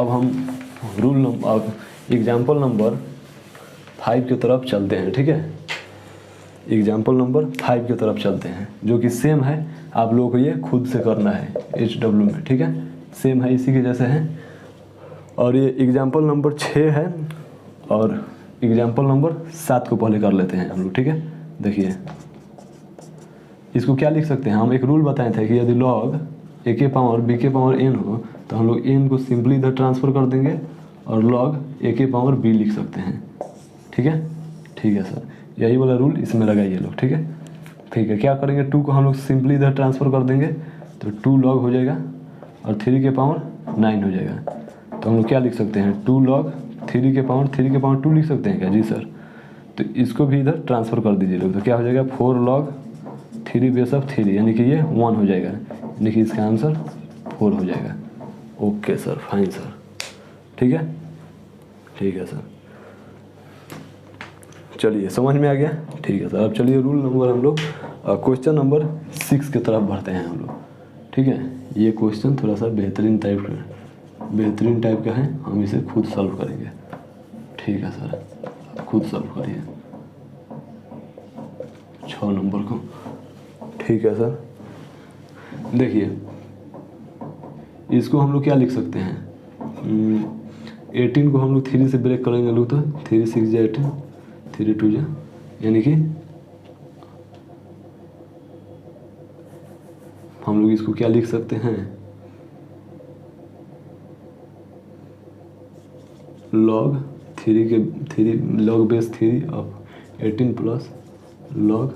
हम रूल नंबर एग्जाम्पल नंबर 5 की तरफ चलते हैं, ठीक है। एग्जाम्पल नंबर 5 की तरफ चलते हैं, जो कि सेम है, आप लोगों को ये खुद से करना है HW में, ठीक है। सेम है, इसी के जैसे है। और ये एग्जाम्पल नंबर 6 है, और एग्जाम्पल नंबर 7 को पहले कर लेते हैं हम लोग, ठीक है। देखिए इसको क्या लिख सकते हैं, हम एक रूल बताए थे कि यदि लॉग ए के पावर बी के पावर एन हो, तो हम लोग एन को सिंपली इधर ट्रांसफ़र कर देंगे और लॉग ए के पावर बी लिख सकते हैं, ठीक है। ठीक है सर, यही वाला रूल इसमें लगाइए लोग, ठीक है। ठीक है, क्या करेंगे 2 को हम लोग सिंपली इधर ट्रांसफ़र कर देंगे, तो 2 लॉग हो जाएगा और 3 के पावर 9 हो जाएगा। तो हम लोग क्या लिख सकते हैं 2 लॉग 3 के पावर 2 लिख सकते हैं क्या, जी सर। तो इसको भी इधर ट्रांसफ़र कर दीजिए लोग, तो क्या हो जाएगा 4 लॉग 3 बेस ऑफ 3, यानी कि ये 1 हो जाएगा, यानी कि इसका आंसर 4 हो जाएगा। ओके सर, फाइन सर, ठीक है। ठीक है सर, चलिए समझ में आ गया, ठीक है सर। अब चलिए रूल नंबर हम लोग क्वेश्चन नंबर 6 की तरफ बढ़ते हैं हम लोग, ठीक है। ये क्वेश्चन थोड़ा सा बेहतरीन टाइप का है, हम इसे खुद सॉल्व करेंगे, ठीक है सर। खुद सॉल्व करिए 6 नंबर को, ठीक है सर। देखिए इसको हम लोग क्या लिख सकते हैं, 18 को हम लोग 3 से ब्रेक करेंगे लोग, तो 3 6 जा 18, 3 2 जा, यानी कि हम लोग इसको क्या लिख सकते हैं, log 3 log base 3 of 18 plus log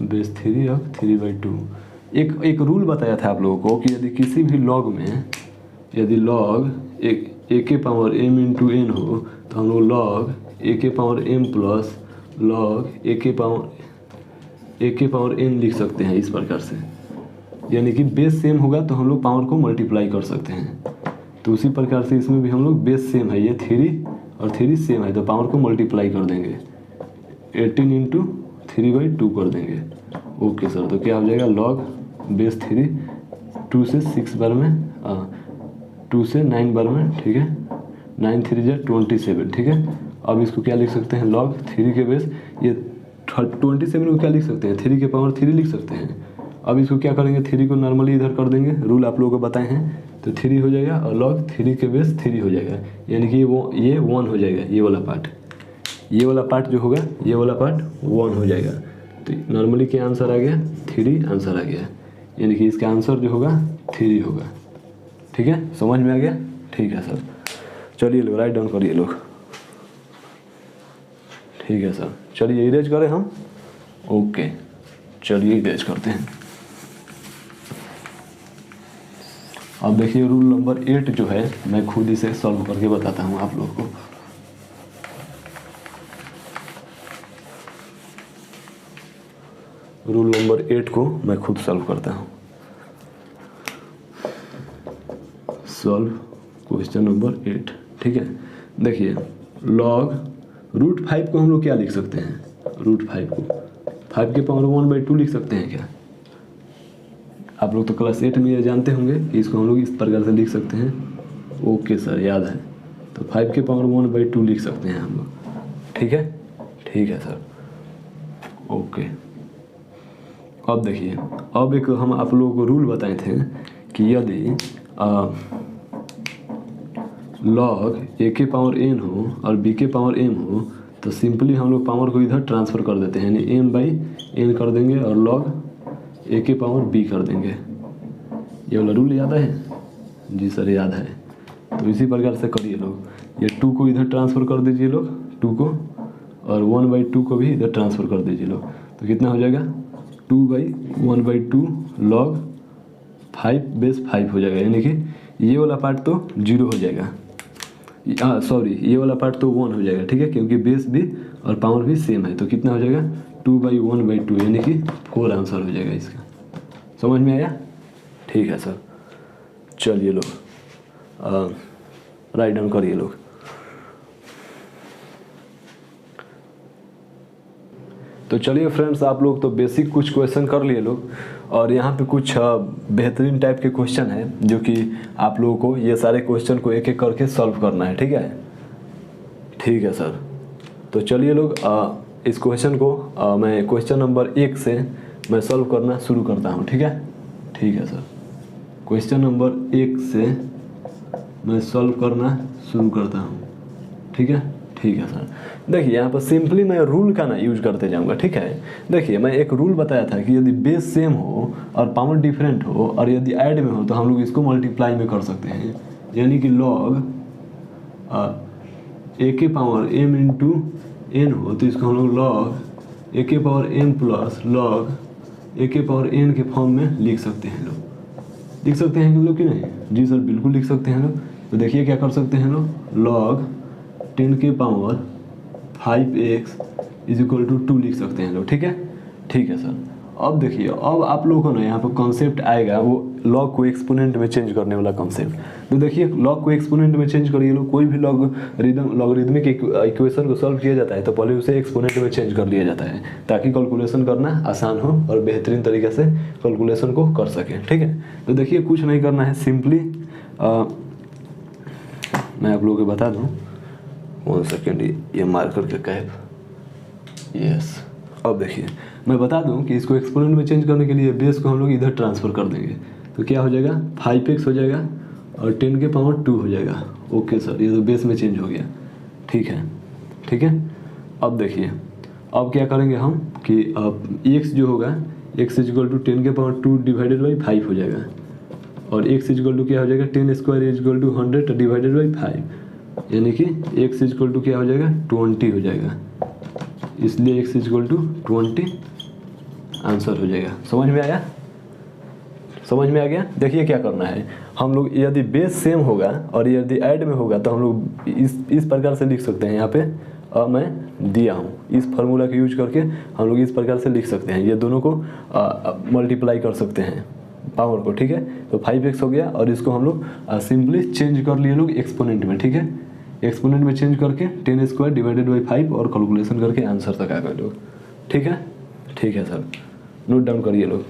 base 3 of 3/2। एक रूल बताया था आप लोगों को कि यदि किसी भी लॉग में यदि लॉग ए के पावर m इंटू एन हो, तो हम लोग लॉग ए के पावर m प्लस लॉग ए के पावर n लिख सकते हैं इस प्रकार से। यानी कि बेस सेम होगा तो हम लोग पावर को मल्टीप्लाई कर सकते हैं। तो उसी प्रकार से इसमें भी हम लोग बेस सेम है, ये 3 और 3 सेम है, तो पावर को मल्टीप्लाई कर देंगे, 18 इंटू 3/2 कर देंगे। ओके सर, तो क्या हो जाएगा लॉग बेस 3 2 से 6 बार में 2 से 9 बार में, ठीक है। 9 3 जा 27, ठीक है। अब इसको क्या लिख सकते हैं लॉग 3 के बेस, ये 27 को क्या लिख सकते हैं 3 के पावर 3 लिख सकते हैं। अब इसको क्या करेंगे 3 को नॉर्मली इधर कर देंगे, रूल आप लोगों को बताए हैं, तो 3 हो जाएगा और लॉग 3 के बेस 3 हो जाएगा, यानी कि ये 1 हो जाएगा। ये वाला पार्ट जो होगा, ये वाला पार्ट 1 हो जाएगा। तो नॉर्मली क्या आंसर आ गया 3 आंसर आ गया, यानी कि इसका आंसर जो होगा 3 होगा, ठीक है। समझ में आ गया, ठीक है सर। चलिए लोग राइट डाउन करिए लोग। ठीक है सर, चलिए इरेज करें हम। ओके चलिए इरेज करते हैं। अब देखिए रूल नंबर 8 जो है मैं खुद इसे सॉल्व करके बताता हूँ आप लोगों को। रूल नंबर 8 को मैं खुद सॉल्व करता हूँ। Solve question number 8। ठीक है, देखिए लॉग रूट 5 को हम लोग क्या लिख सकते हैं, रूट 5 को 5 के पावर 1/2 लिख सकते हैं क्या? आप लोग तो क्लास 8 में ये जानते होंगे कि इसको हम लोग इस प्रकार से लिख सकते हैं। ओके सर, याद है। तो 5 के पावर 1/2 लिख सकते हैं हम लोग। ठीक है, ठीक है सर। ओके, अब देखिए, अब एक हम आप लोगों को रूल बताए थे कि यदि लॉग a के पावर n हो और b के पावर m हो तो सिंपली हम लोग पावर को इधर ट्रांसफ़र कर देते हैं, यानी m/n कर देंगे और लॉग a के पावर b कर देंगे। ये वाला रूल याद है? जी सर याद है। तो इसी प्रकार से करिए लोग। ये 2 को इधर ट्रांसफ़र कर दीजिए लोग, 2 को, और 1/2 को भी इधर ट्रांसफ़र कर दीजिए लोग। तो कितना हो जाएगा, 2/1/2 लॉग 5/5 हो जाएगा, यानी कि ये वाला पार्ट तो 0 हो जाएगा, सॉरी ये वाला पार्ट तो 1 हो जाएगा। ठीक है, क्योंकि बेस भी और पावर भी सेम है। तो कितना हो जाएगा, 2/1/2 यानी कि 4 आंसर हो जाएगा इसका। समझ में आया? ठीक है सर। चलिए लोग राइट डाउन करिए लोग। तो चलिए फ्रेंड्स, आप लोग तो बेसिक कुछ क्वेश्चन कर लिए लोग, और यहाँ पे कुछ बेहतरीन टाइप के क्वेश्चन है जो कि आप लोगों को ये सारे क्वेश्चन को एक एक करके सॉल्व करना है। ठीक है, ठीक है सर। तो चलिए लोग इस क्वेश्चन को मैं क्वेश्चन नंबर 1 से मैं सॉल्व करना शुरू करता हूँ। ठीक है, ठीक है सर। क्वेश्चन नंबर 1 से मैं सॉल्व करना शुरू करता हूँ। ठीक है, ठीक है सर। देखिए यहाँ पर सिंपली मैं रूल का ना यूज करते जाऊँगा। ठीक है, देखिए मैं एक रूल बताया था कि यदि बेस सेम हो और पावर डिफरेंट हो और यदि ऐड में हो तो हम लोग इसको मल्टीप्लाई में कर सकते हैं, यानी कि लॉग a के पावर m इंटू n हो तो इसको हम लोग लॉग a के power m plus log a के पावर n के फॉर्म में लिख सकते हैं लोग। लिख सकते हैं लोग कि नहीं? जी सर बिल्कुल लिख सकते हैं लोग। तो देखिए क्या कर सकते हैं लोग, लॉग 10 के power 5x is equal to 2 लिख सकते हैं लोग। ठीक है, ठीक है सर। अब देखिए, अब आप लोगों को ना यहाँ पर कॉन्सेप्ट आएगा वो लॉग को एक्सपोनेंट में चेंज करने वाला कॉन्सेप्ट। तो देखिए लॉग को एक्सपोनेंट में चेंज करिए लोग। कोई भी लॉगरिदमिक इक्वेशन को सॉल्व किया जाता है तो पहले उसे एक्सपोनेंट में चेंज कर लिया जाता है ताकि कैलकुलेशन करना आसान हो और बेहतरीन तरीके से कैलकुलेशन को कर सकें। ठीक है, तो देखिए कुछ नहीं करना है, सिंपली मैं आप लोगों को बता दूँ, 1 सेकेंड, ये मार्कर का कैप, यस। अब देखिए मैं बता दूं कि इसको एक्सपोनेंट में चेंज करने के लिए बेस को हम लोग इधर ट्रांसफ़र कर देंगे। तो क्या हो जाएगा, 5x हो जाएगा और 10 के पावर 2 हो जाएगा। ओके सर, ये तो बेस में चेंज हो गया। ठीक है, ठीक है। अब देखिए अब क्या करेंगे हम कि अब x जो होगा, x इज इक्वल टू 10 के पावर 2 डिवाइडेड बाई 5 हो जाएगा, और x इज इक्वल टू क्या हो जाएगा, 10 square is equal to 100 divided by 5, यानी कि x इज इक्वल टू क्या हो जाएगा, 20 हो जाएगा। इसलिए x is equal to 20 answer हो जाएगा। समझ में आया? समझ में आ गया? देखिए क्या करना है, हम लोग यदि बेस सेम होगा और यदि ऐड में होगा तो हम लोग इस प्रकार से लिख सकते हैं। यहाँ पे मैं दिया हूँ, इस फार्मूला का यूज करके हम लोग इस प्रकार से लिख सकते हैं। ये दोनों को मल्टीप्लाई कर सकते हैं पावर को। ठीक है, तो 5x हो गया और इसको हम लोग सिंपली चेंज कर लिए लोग एक्सपोनेंट में। ठीक है, एक्सपोनेंट में चेंज करके 10 स्क्वायर डिवाइडेड बाई 5 और कैलकुलेशन करके आंसर तक आ गए लोग। ठीक है, ठीक है सर। नोट डाउन करिए लोग।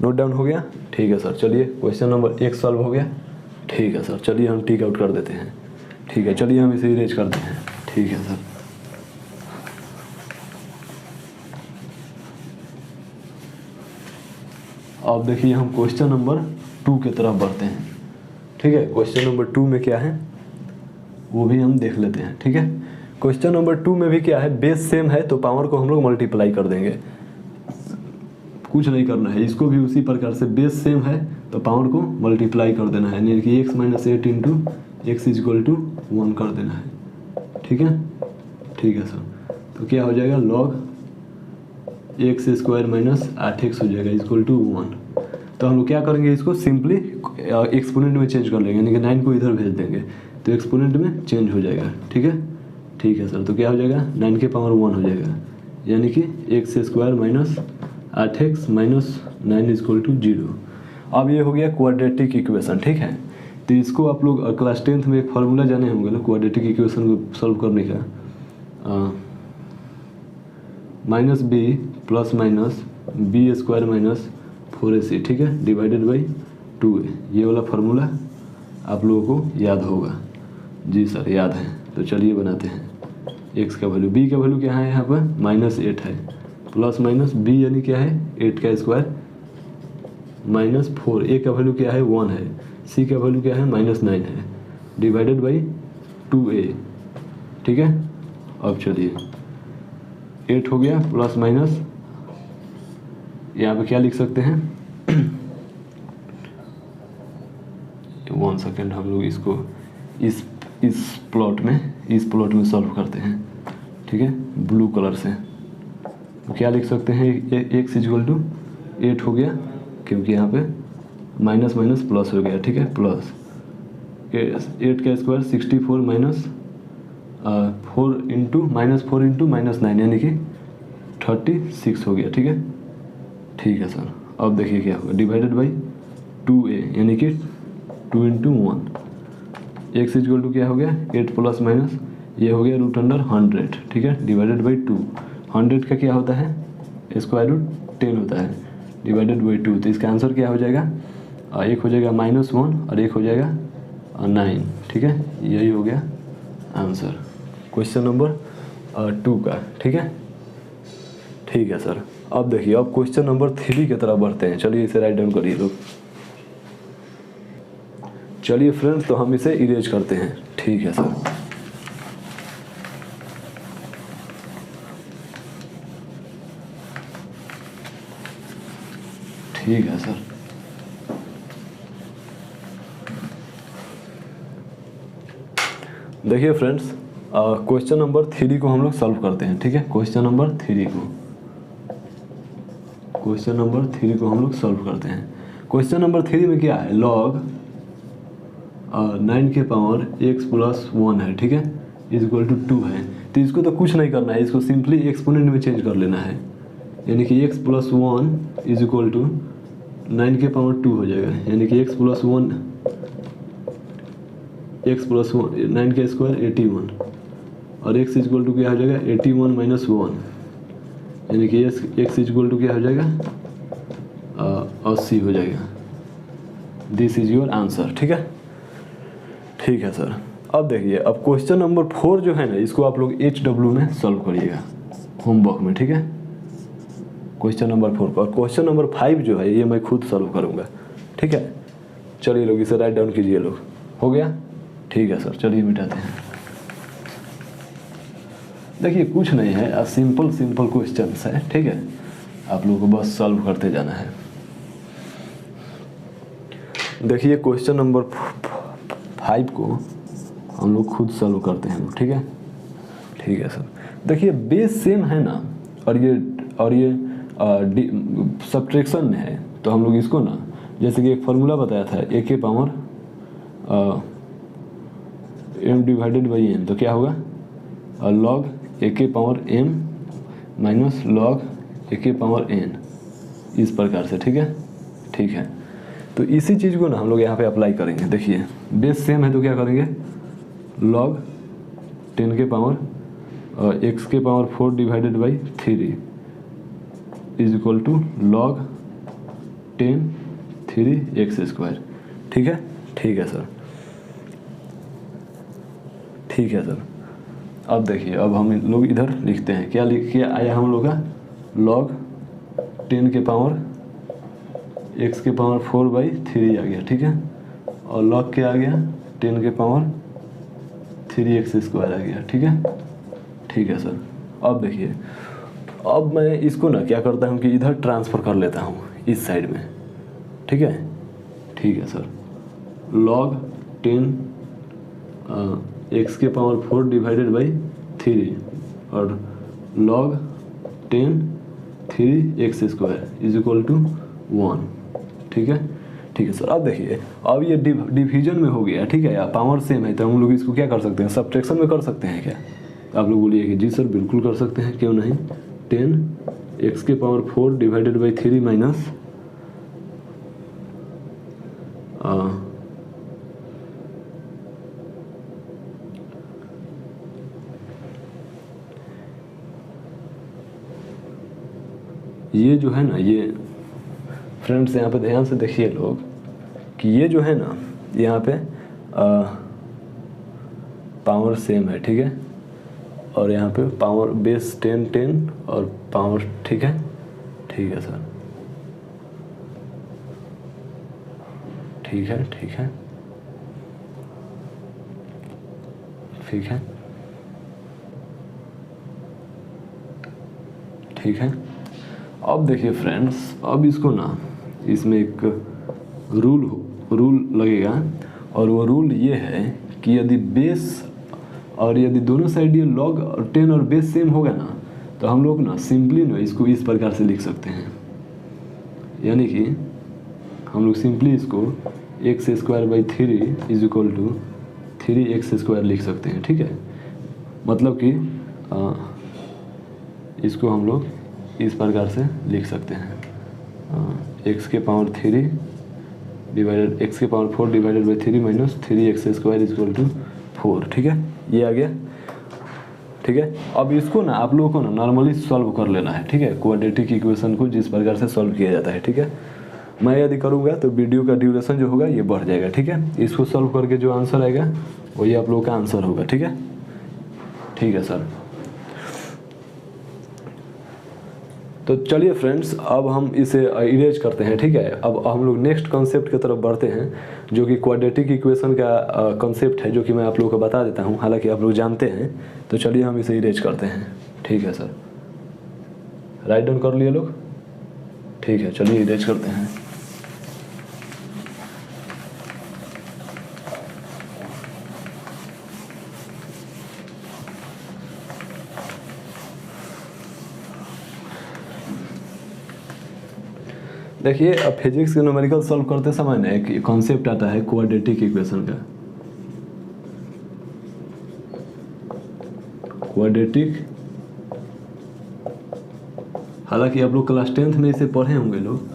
नोट डाउन हो गया? ठीक है सर। चलिए क्वेश्चन नंबर 1 सॉल्व हो गया। ठीक है सर, चलिए हम टिक आउट कर देते हैं। ठीक है, चलिए हम इसे इरेज करते हैं। ठीक है सर। अब देखिए हम क्वेश्चन नंबर 2 की तरफ बढ़ते हैं। ठीक है, क्वेश्चन नंबर 2 में क्या है वो भी हम देख लेते हैं। ठीक है, क्वेश्चन नंबर 2 में भी क्या है, बेस सेम है तो पावर को हम लोग मल्टीप्लाई कर देंगे। कुछ नहीं करना है, इसको भी उसी प्रकार से बेस सेम है तो पावर को मल्टीप्लाई कर देना है, यानी कि x - 8 into x equal to 1 कर देना है, ठीक है सर। तो क्या हो जाएगा log x square minus 8x हो जाएगा इक्वल टू 1। तो हम लोग क्या करेंगे, इसको सिंपली एक्सपोनेंट में चेंज कर लेंगे, यानी कि 9 को इधर भेज देंगे तो एक्सपोनेंट में चेंज हो जाएगा, ठीक है सर। तो क्या हो जाएगा 9 के पावर 1 हो जाएगा, यानी कि x square minus 8x minus 9 equal to 0। अब ये हो गया क्वाड्रेटिक इक्वेशन, ठीक है। तो इसको आप लोग क्लास 10th में एक फार्मूला जाने होंगे ना क्वाड्रेटिक इक्वेशन को सॉल्व करने का, minus b plus minus b square minus 4ac, ठीक है, डिवाइडेड बाई 2a। ये वाला फार्मूला आप लोगों को याद होगा। जी सर याद है। तो चलिए बनाते हैं। x का वैल्यू, b का वैल्यू क्या है यहाँ पर -8 है, प्लस माइनस b यानी क्या है 8 का स्क्वायर माइनस 4, a का वैल्यू क्या है 1 है, c का वैल्यू क्या है -9 है, डिवाइडेड बाई 2a, ठीक है। अब चलिए 8 हो गया प्लस माइनस, यहाँ पे क्या लिख सकते हैं 1 सेकेंड, हम लोग इसको इस प्लॉट में सॉल्व करते हैं, ठीक है, ब्लू कलर से। तो क्या लिख सकते हैं x इक्वल टू 8 हो गया, क्योंकि यहाँ पे माइनस माइनस प्लस हो गया, ठीक है, प्लस 8 का स्क्वायर 64 माइनस 4 इंटू -9 यानी कि 36 हो गया, ठीक है सर। अब देखिए क्या होगा, डिवाइडेड बाई 2a यानी कि 2 इंटू 1, x इक्वल टू क्या हो गया 8 प्लस माइनस ये हो गया √100, ठीक है, डिवाइडेड बाई 2। 100 का क्या होता है स्क्वायर रूट 10 होता है, डिवाइडेड बाई 2। तो इसका आंसर क्या हो जाएगा, एक हो जाएगा -1 और एक हो जाएगा 9, ठीक है। यही हो गया आंसर क्वेश्चन नंबर 2 का, ठीक है सर। अब देखिए अब क्वेश्चन नंबर 3 की तरफ बढ़ते हैं। चलिए इसे राइट डाउन करिए लोग। चलिए फ्रेंड्स, तो हम इसे इरेज करते हैं, ठीक है सर। ठीक है सर। देखिए फ्रेंड्स, क्वेश्चन नंबर 3 को हम लोग सॉल्व करते हैं, ठीक है। क्वेश्चन नंबर 3 को हम लोग सॉल्व करते हैं। क्वेश्चन नंबर 3 में क्या है, लॉग 9 के पावर x प्लस 1 है, ठीक है, इक्वल टू 2 है। तो इसको तो कुछ नहीं करना है, इसको सिंपली एक्सपोनेंट में चेंज कर लेना है, यानी कि x plus 1 is equal to 9 के पावर 2 हो जाएगा, यानी कि x प्लस 1 9 का स्क्वायर 81 और x इक्वल टू क्या हो जाएगा 81 माइनस 1, यानी कि x इक्वल टू क्या हो जाएगा 80 हो जाएगा। दिस इज योर आंसर, ठीक है सर। अब देखिए, अब क्वेश्चन नंबर 4 जो है ना, इसको आप लोग HW में सॉल्व करिएगा होमवर्क में, ठीक है, क्वेश्चन नंबर 4 और क्वेश्चन नंबर 5 जो है ये मैं खुद सॉल्व करूँगा, ठीक है। चलिए लोग इसे राइट डाउन कीजिए लोग। हो गया, ठीक है सर। चलिए मिटाते हैं। देखिए कुछ नहीं है, सिंपल क्वेश्चन है, ठीक है, आप लोगों को बस सॉल्व करते जाना है। देखिए क्वेश्चन नंबर 5 को हम लोग खुद सॉल्व करते हैं, ठीक है सर। देखिए बेस सेम है ना, और ये सब्ट्रैक्शन में है, तो हम लोग इसको ना, जैसे कि एक फार्मूला बताया था a के power m divided by n, तो क्या होगा log a के power m minus log a के पावर n, इस प्रकार से, ठीक है। तो इसी चीज़ को ना हम लोग यहाँ पे अप्लाई करेंगे। देखिए बेस सेम है तो क्या करेंगे, log 10 के पावर x के power 4 divided by 3 is equal to log 10 3x square, ठीक है सर, अब देखिए, अब हम लोग इधर लिखते हैं, क्या लिख के आया हम लोग का log 10 के पावर x के पावर 4 बाई 3 आ गया, ठीक है, और log क्या आ गया 10 के पावर 3x स्क्वायर आ गया, ठीक है सर। अब देखिए, अब मैं इसको ना क्या करता हूँ कि इधर ट्रांसफ़र कर लेता हूँ इस साइड में, ठीक है सर। log 10 एक्स के पावर 4 डिवाइडेड बाई 3 और log 10 3x square is equal to 1। ठीक है, ठीक है सर। अब देखिए, अब ये डिवीजन में हो गया, ठीक है, या पावर सेम है, तो हम लोग इसको क्या कर सकते हैं, सब्ट्रैक्शन में कर सकते हैं क्या? आप लोग बोलिए कि जी सर बिल्कुल कर सकते हैं, क्यों नहीं। 10 एक्स के पावर 4 डिवाइडेड बाई 3 माइनस ये जो है ना, ये फ्रेंड्स यहाँ पे ध्यान से देखिए लोग कि ये जो है ना, यहाँ पे पावर सेम है, ठीक है, और यहाँ पे पावर बेस 10 10 और पावर, ठीक है, ठीक है सर, ठीक है, ठीक है, ठीक है, ठीक है। अब देखिए फ्रेंड्स, अब इसको ना, इसमें एक रूल लगेगा, और वो रूल ये है कि यदि बेस और यदि दोनों साइड ये log और 10 और बेस सेम होगा ना, तो हम लोग ना सिंपली ना इसको इस प्रकार से लिख सकते हैं, यानी कि हम लोग सिंपली इसको x square by 3 is equal to 3x square लिख सकते हैं। ठीक है, मतलब कि इसको हम लोग इस प्रकार से लिख सकते हैं, एक्स के पावर 3 डिवाइडेड एक्स के power 4 divided by 3 minus 3x square is equal to 4। ठीक है, ये आ गया। ठीक है, अब इसको ना आप लोगों को ना नॉर्मली सॉल्व कर लेना है। ठीक है, क्वाड्रेटिक इक्वेशन को जिस प्रकार से सॉल्व किया जाता है। ठीक है, मैं यदि करूँगा तो वीडियो का ड्यूरेशन जो होगा ये बढ़ जाएगा। ठीक है, इसको सॉल्व करके जो आंसर आएगा वही आप लोगों का आंसर होगा। ठीक है, ठीक है सर। तो चलिए फ्रेंड्स, अब हम इसे इरेज करते हैं। ठीक है, अब हम लोग नेक्स्ट कॉन्सेप्ट की तरफ बढ़ते हैं, जो कि क्वाड्रेटिक इक्वेशन का कॉन्सेप्ट है, जो कि मैं आप लोगों को बता देता हूं, हालांकि आप लोग जानते हैं। तो चलिए हम इसे इरेज करते हैं। ठीक है सर, राइट डाउन कर लिए लोग। ठीक है, चलिए इरेज करते हैं। देखिए, अब फिजिक्स के न्यूमेरिकल सॉल्व करते समय ना एक कॉन्सेप्ट आता है क्वाड्रेटिक इक्वेशन का। क्वाड्रेटिक, हालांकि आप लोग क्लास 10th में इसे पढ़े होंगे लोग,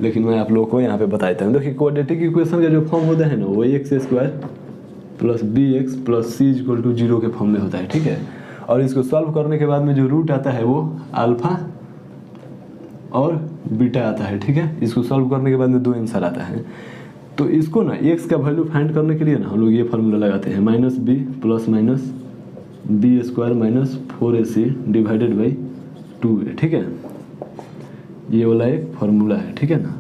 लेकिन मैं आप लोगों को यहाँ पे बता देता हूँ। देखिए, क्वाड्रेटिक इक्वेशन का जो फॉर्म होता है ना, वो x square plus b x plus c equal to 0 के फॉर्म में होता है। ठीक है, और इसको सॉल्व करने के बाद में जो रूट आता है वो अल्फा और बीटा आता है। ठीक है, इसको सॉल्व करने के बाद में 2 आंसर आता है। तो इसको ना एक्स का वैल्यू फाइंड करने के लिए ना हम लोग ये फार्मूला लगाते हैं, minus b plus minus b square minus 4ac divided by 2a। ठीक है, ये वाला एक फार्मूला है। ठीक है ना,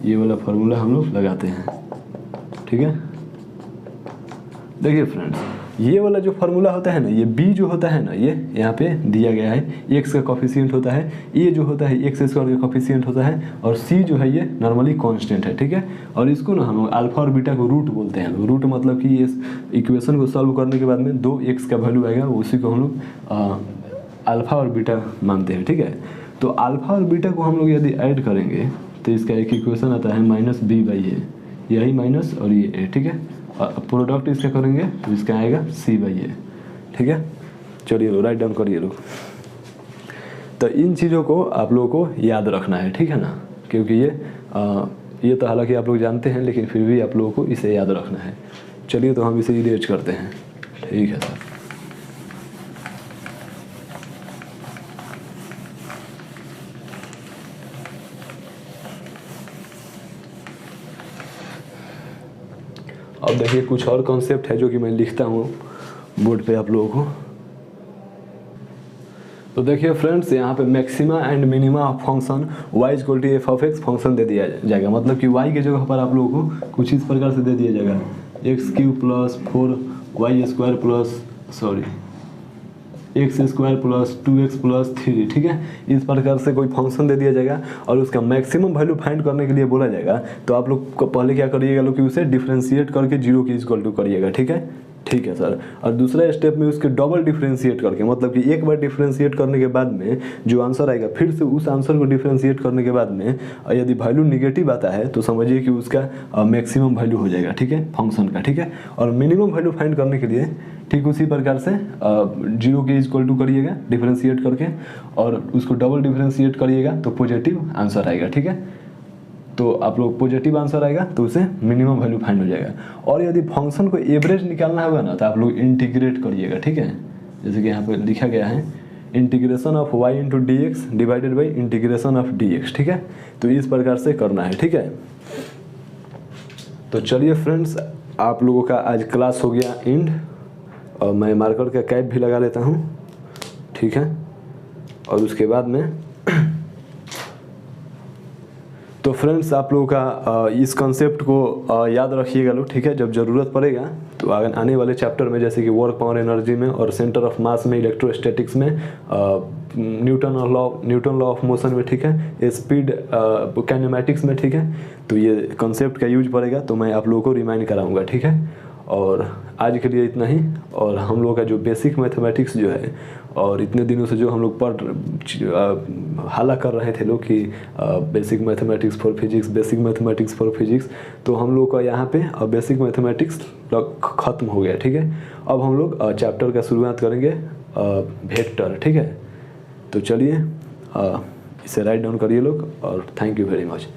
ये वाला फार्मूला हम लोग लगाते हैं। ठीक है, देखिए फ्रेंड्स, ये वाला जो फार्मूला होता है ना, ये b जो होता है ना, ये यहाँ पे दिया गया है, x का कोफिशिएंट होता है, a जो होता है x स्क्वायर का कोफिशिएंट होता है, और c जो है ये नॉर्मली कांस्टेंट है। ठीक है, और इसको ना हम लोग अल्फा और बीटा को रूट बोलते हैं। रूट मतलब कि इस इक्वेशन को सॉल्व करने के बाद में 2x का वैल्यू आएगा, उसी को हम लोग अल्फा और बीटा मानते हैं। ठीक है, तो अल्फा और बीटा को हम लोग यदि ऐड करेंगे तो इसका एक इक्वेशन आता है माइनस बी बाई ए, यही माइनस और ये ए। ठीक है, प्रोडक्ट इसका करेंगे तो इसका आएगा सी बाई ए। ठीक है, चलिए लो, राइट डाउन करिए लोग। तो इन चीज़ों को आप लोगों को याद रखना है। ठीक है ना, क्योंकि ये तो हालांकि आप लोग जानते हैं, लेकिन फिर भी आप लोगों को इसे याद रखना है। चलिए, तो हम इसे इरेज करते हैं। ठीक है सर। अब देखिए, कुछ और कॉन्सेप्ट है जो कि मैं लिखता हूँ बोर्ड पे आप लोगों को। तो देखिए फ्रेंड्स, यहाँ पे maxima and minima of function y equal to F of X function दे दिया जाएगा। मतलब कि y के जगह पर आप लोगों को कुछ इस प्रकार से दे दिया जाएगा, x cube plus 4y square plus x square plus 2x plus 3। ठीक है, इस प्रकार से कोई फंक्शन दे दिया जाएगा और उसका मैक्सिमम वैल्यू फाइंड करने के लिए बोला जाएगा। तो आप लोग को पहले क्या करिएगा लोग कि उसे डिफ्रेंशिएट करके 0 की इक्वल टू करिएगा। ठीक है, ठीक है सर। और दूसरा स्टेप में उसके डबल डिफरेंशिएट करके, मतलब कि एक बार डिफरेंशिएट करने के बाद में जो आंसर आएगा फिर से उस आंसर को डिफरेंशिएट करने के बाद में यदि वैल्यू निगेटिव आता है तो समझिए कि उसका मैक्सिमम वैल्यू हो जाएगा, ठीक है, फंक्शन का, ठीक है। और मिनिमम वैल्यू फाइंड करने के लिए ठीक उसी प्रकार से 0 के इक्वल टू करिएगा डिफरेंशिएट करके, और उसको डबल डिफरेंशिएट करिएगा तो पॉजिटिव आंसर आएगा, ठीक है। तो आप लोग पॉजिटिव आंसर आएगा तो उसे मिनिमम वैल्यू फाइंड हो जाएगा। और यदि फंक्शन को एवरेज निकालना होगा ना तो आप लोग इंटीग्रेट करिएगा, ठीक है। जैसे कि यहाँ पर लिखा गया है integration of y into D x divided by integration of D x, ठीक है। तो इस प्रकार से करना है, ठीक है। तो चलिए फ्रेंड्स, आप लोगों का आज क्लास हो गया एंड, और मैं मार्कर का कैप भी लगा लेता हूँ, ठीक है। और उसके बाद में तो फ्रेंड्स आप लोगों का इस कॉन्सेप्ट को याद रखिएगा लोग, ठीक है। जब ज़रूरत पड़ेगा तो आने वाले चैप्टर में जैसे कि वर्क पावर एनर्जी में और सेंटर ऑफ मास में, इलेक्ट्रोस्टैटिक्स में, न्यूटन लॉ ऑफ मोशन में, ठीक है, स्पीड काइनेमैटिक्स में, ठीक है, तो ये कॉन्सेप्ट का यूज पड़ेगा तो मैं आप लोगों को रिमाइंड कराऊंगा, ठीक है। और आज के लिए इतना ही। और हम लोग का जो बेसिक मैथमेटिक्स जो है, और इतने दिनों से जो हम लोग हाला कर रहे थे लोग कि basic mathematics for physics, basic mathematics for physics, तो हम लोग का यहाँ पे बेसिक मैथमेटिक्स ख़त्म हो गया, ठीक है। अब हम लोग चैप्टर का शुरुआत करेंगे वेक्टर, ठीक है। तो चलिए इसे राइट डाउन करिए लोग, और थैंक यू वेरी मच।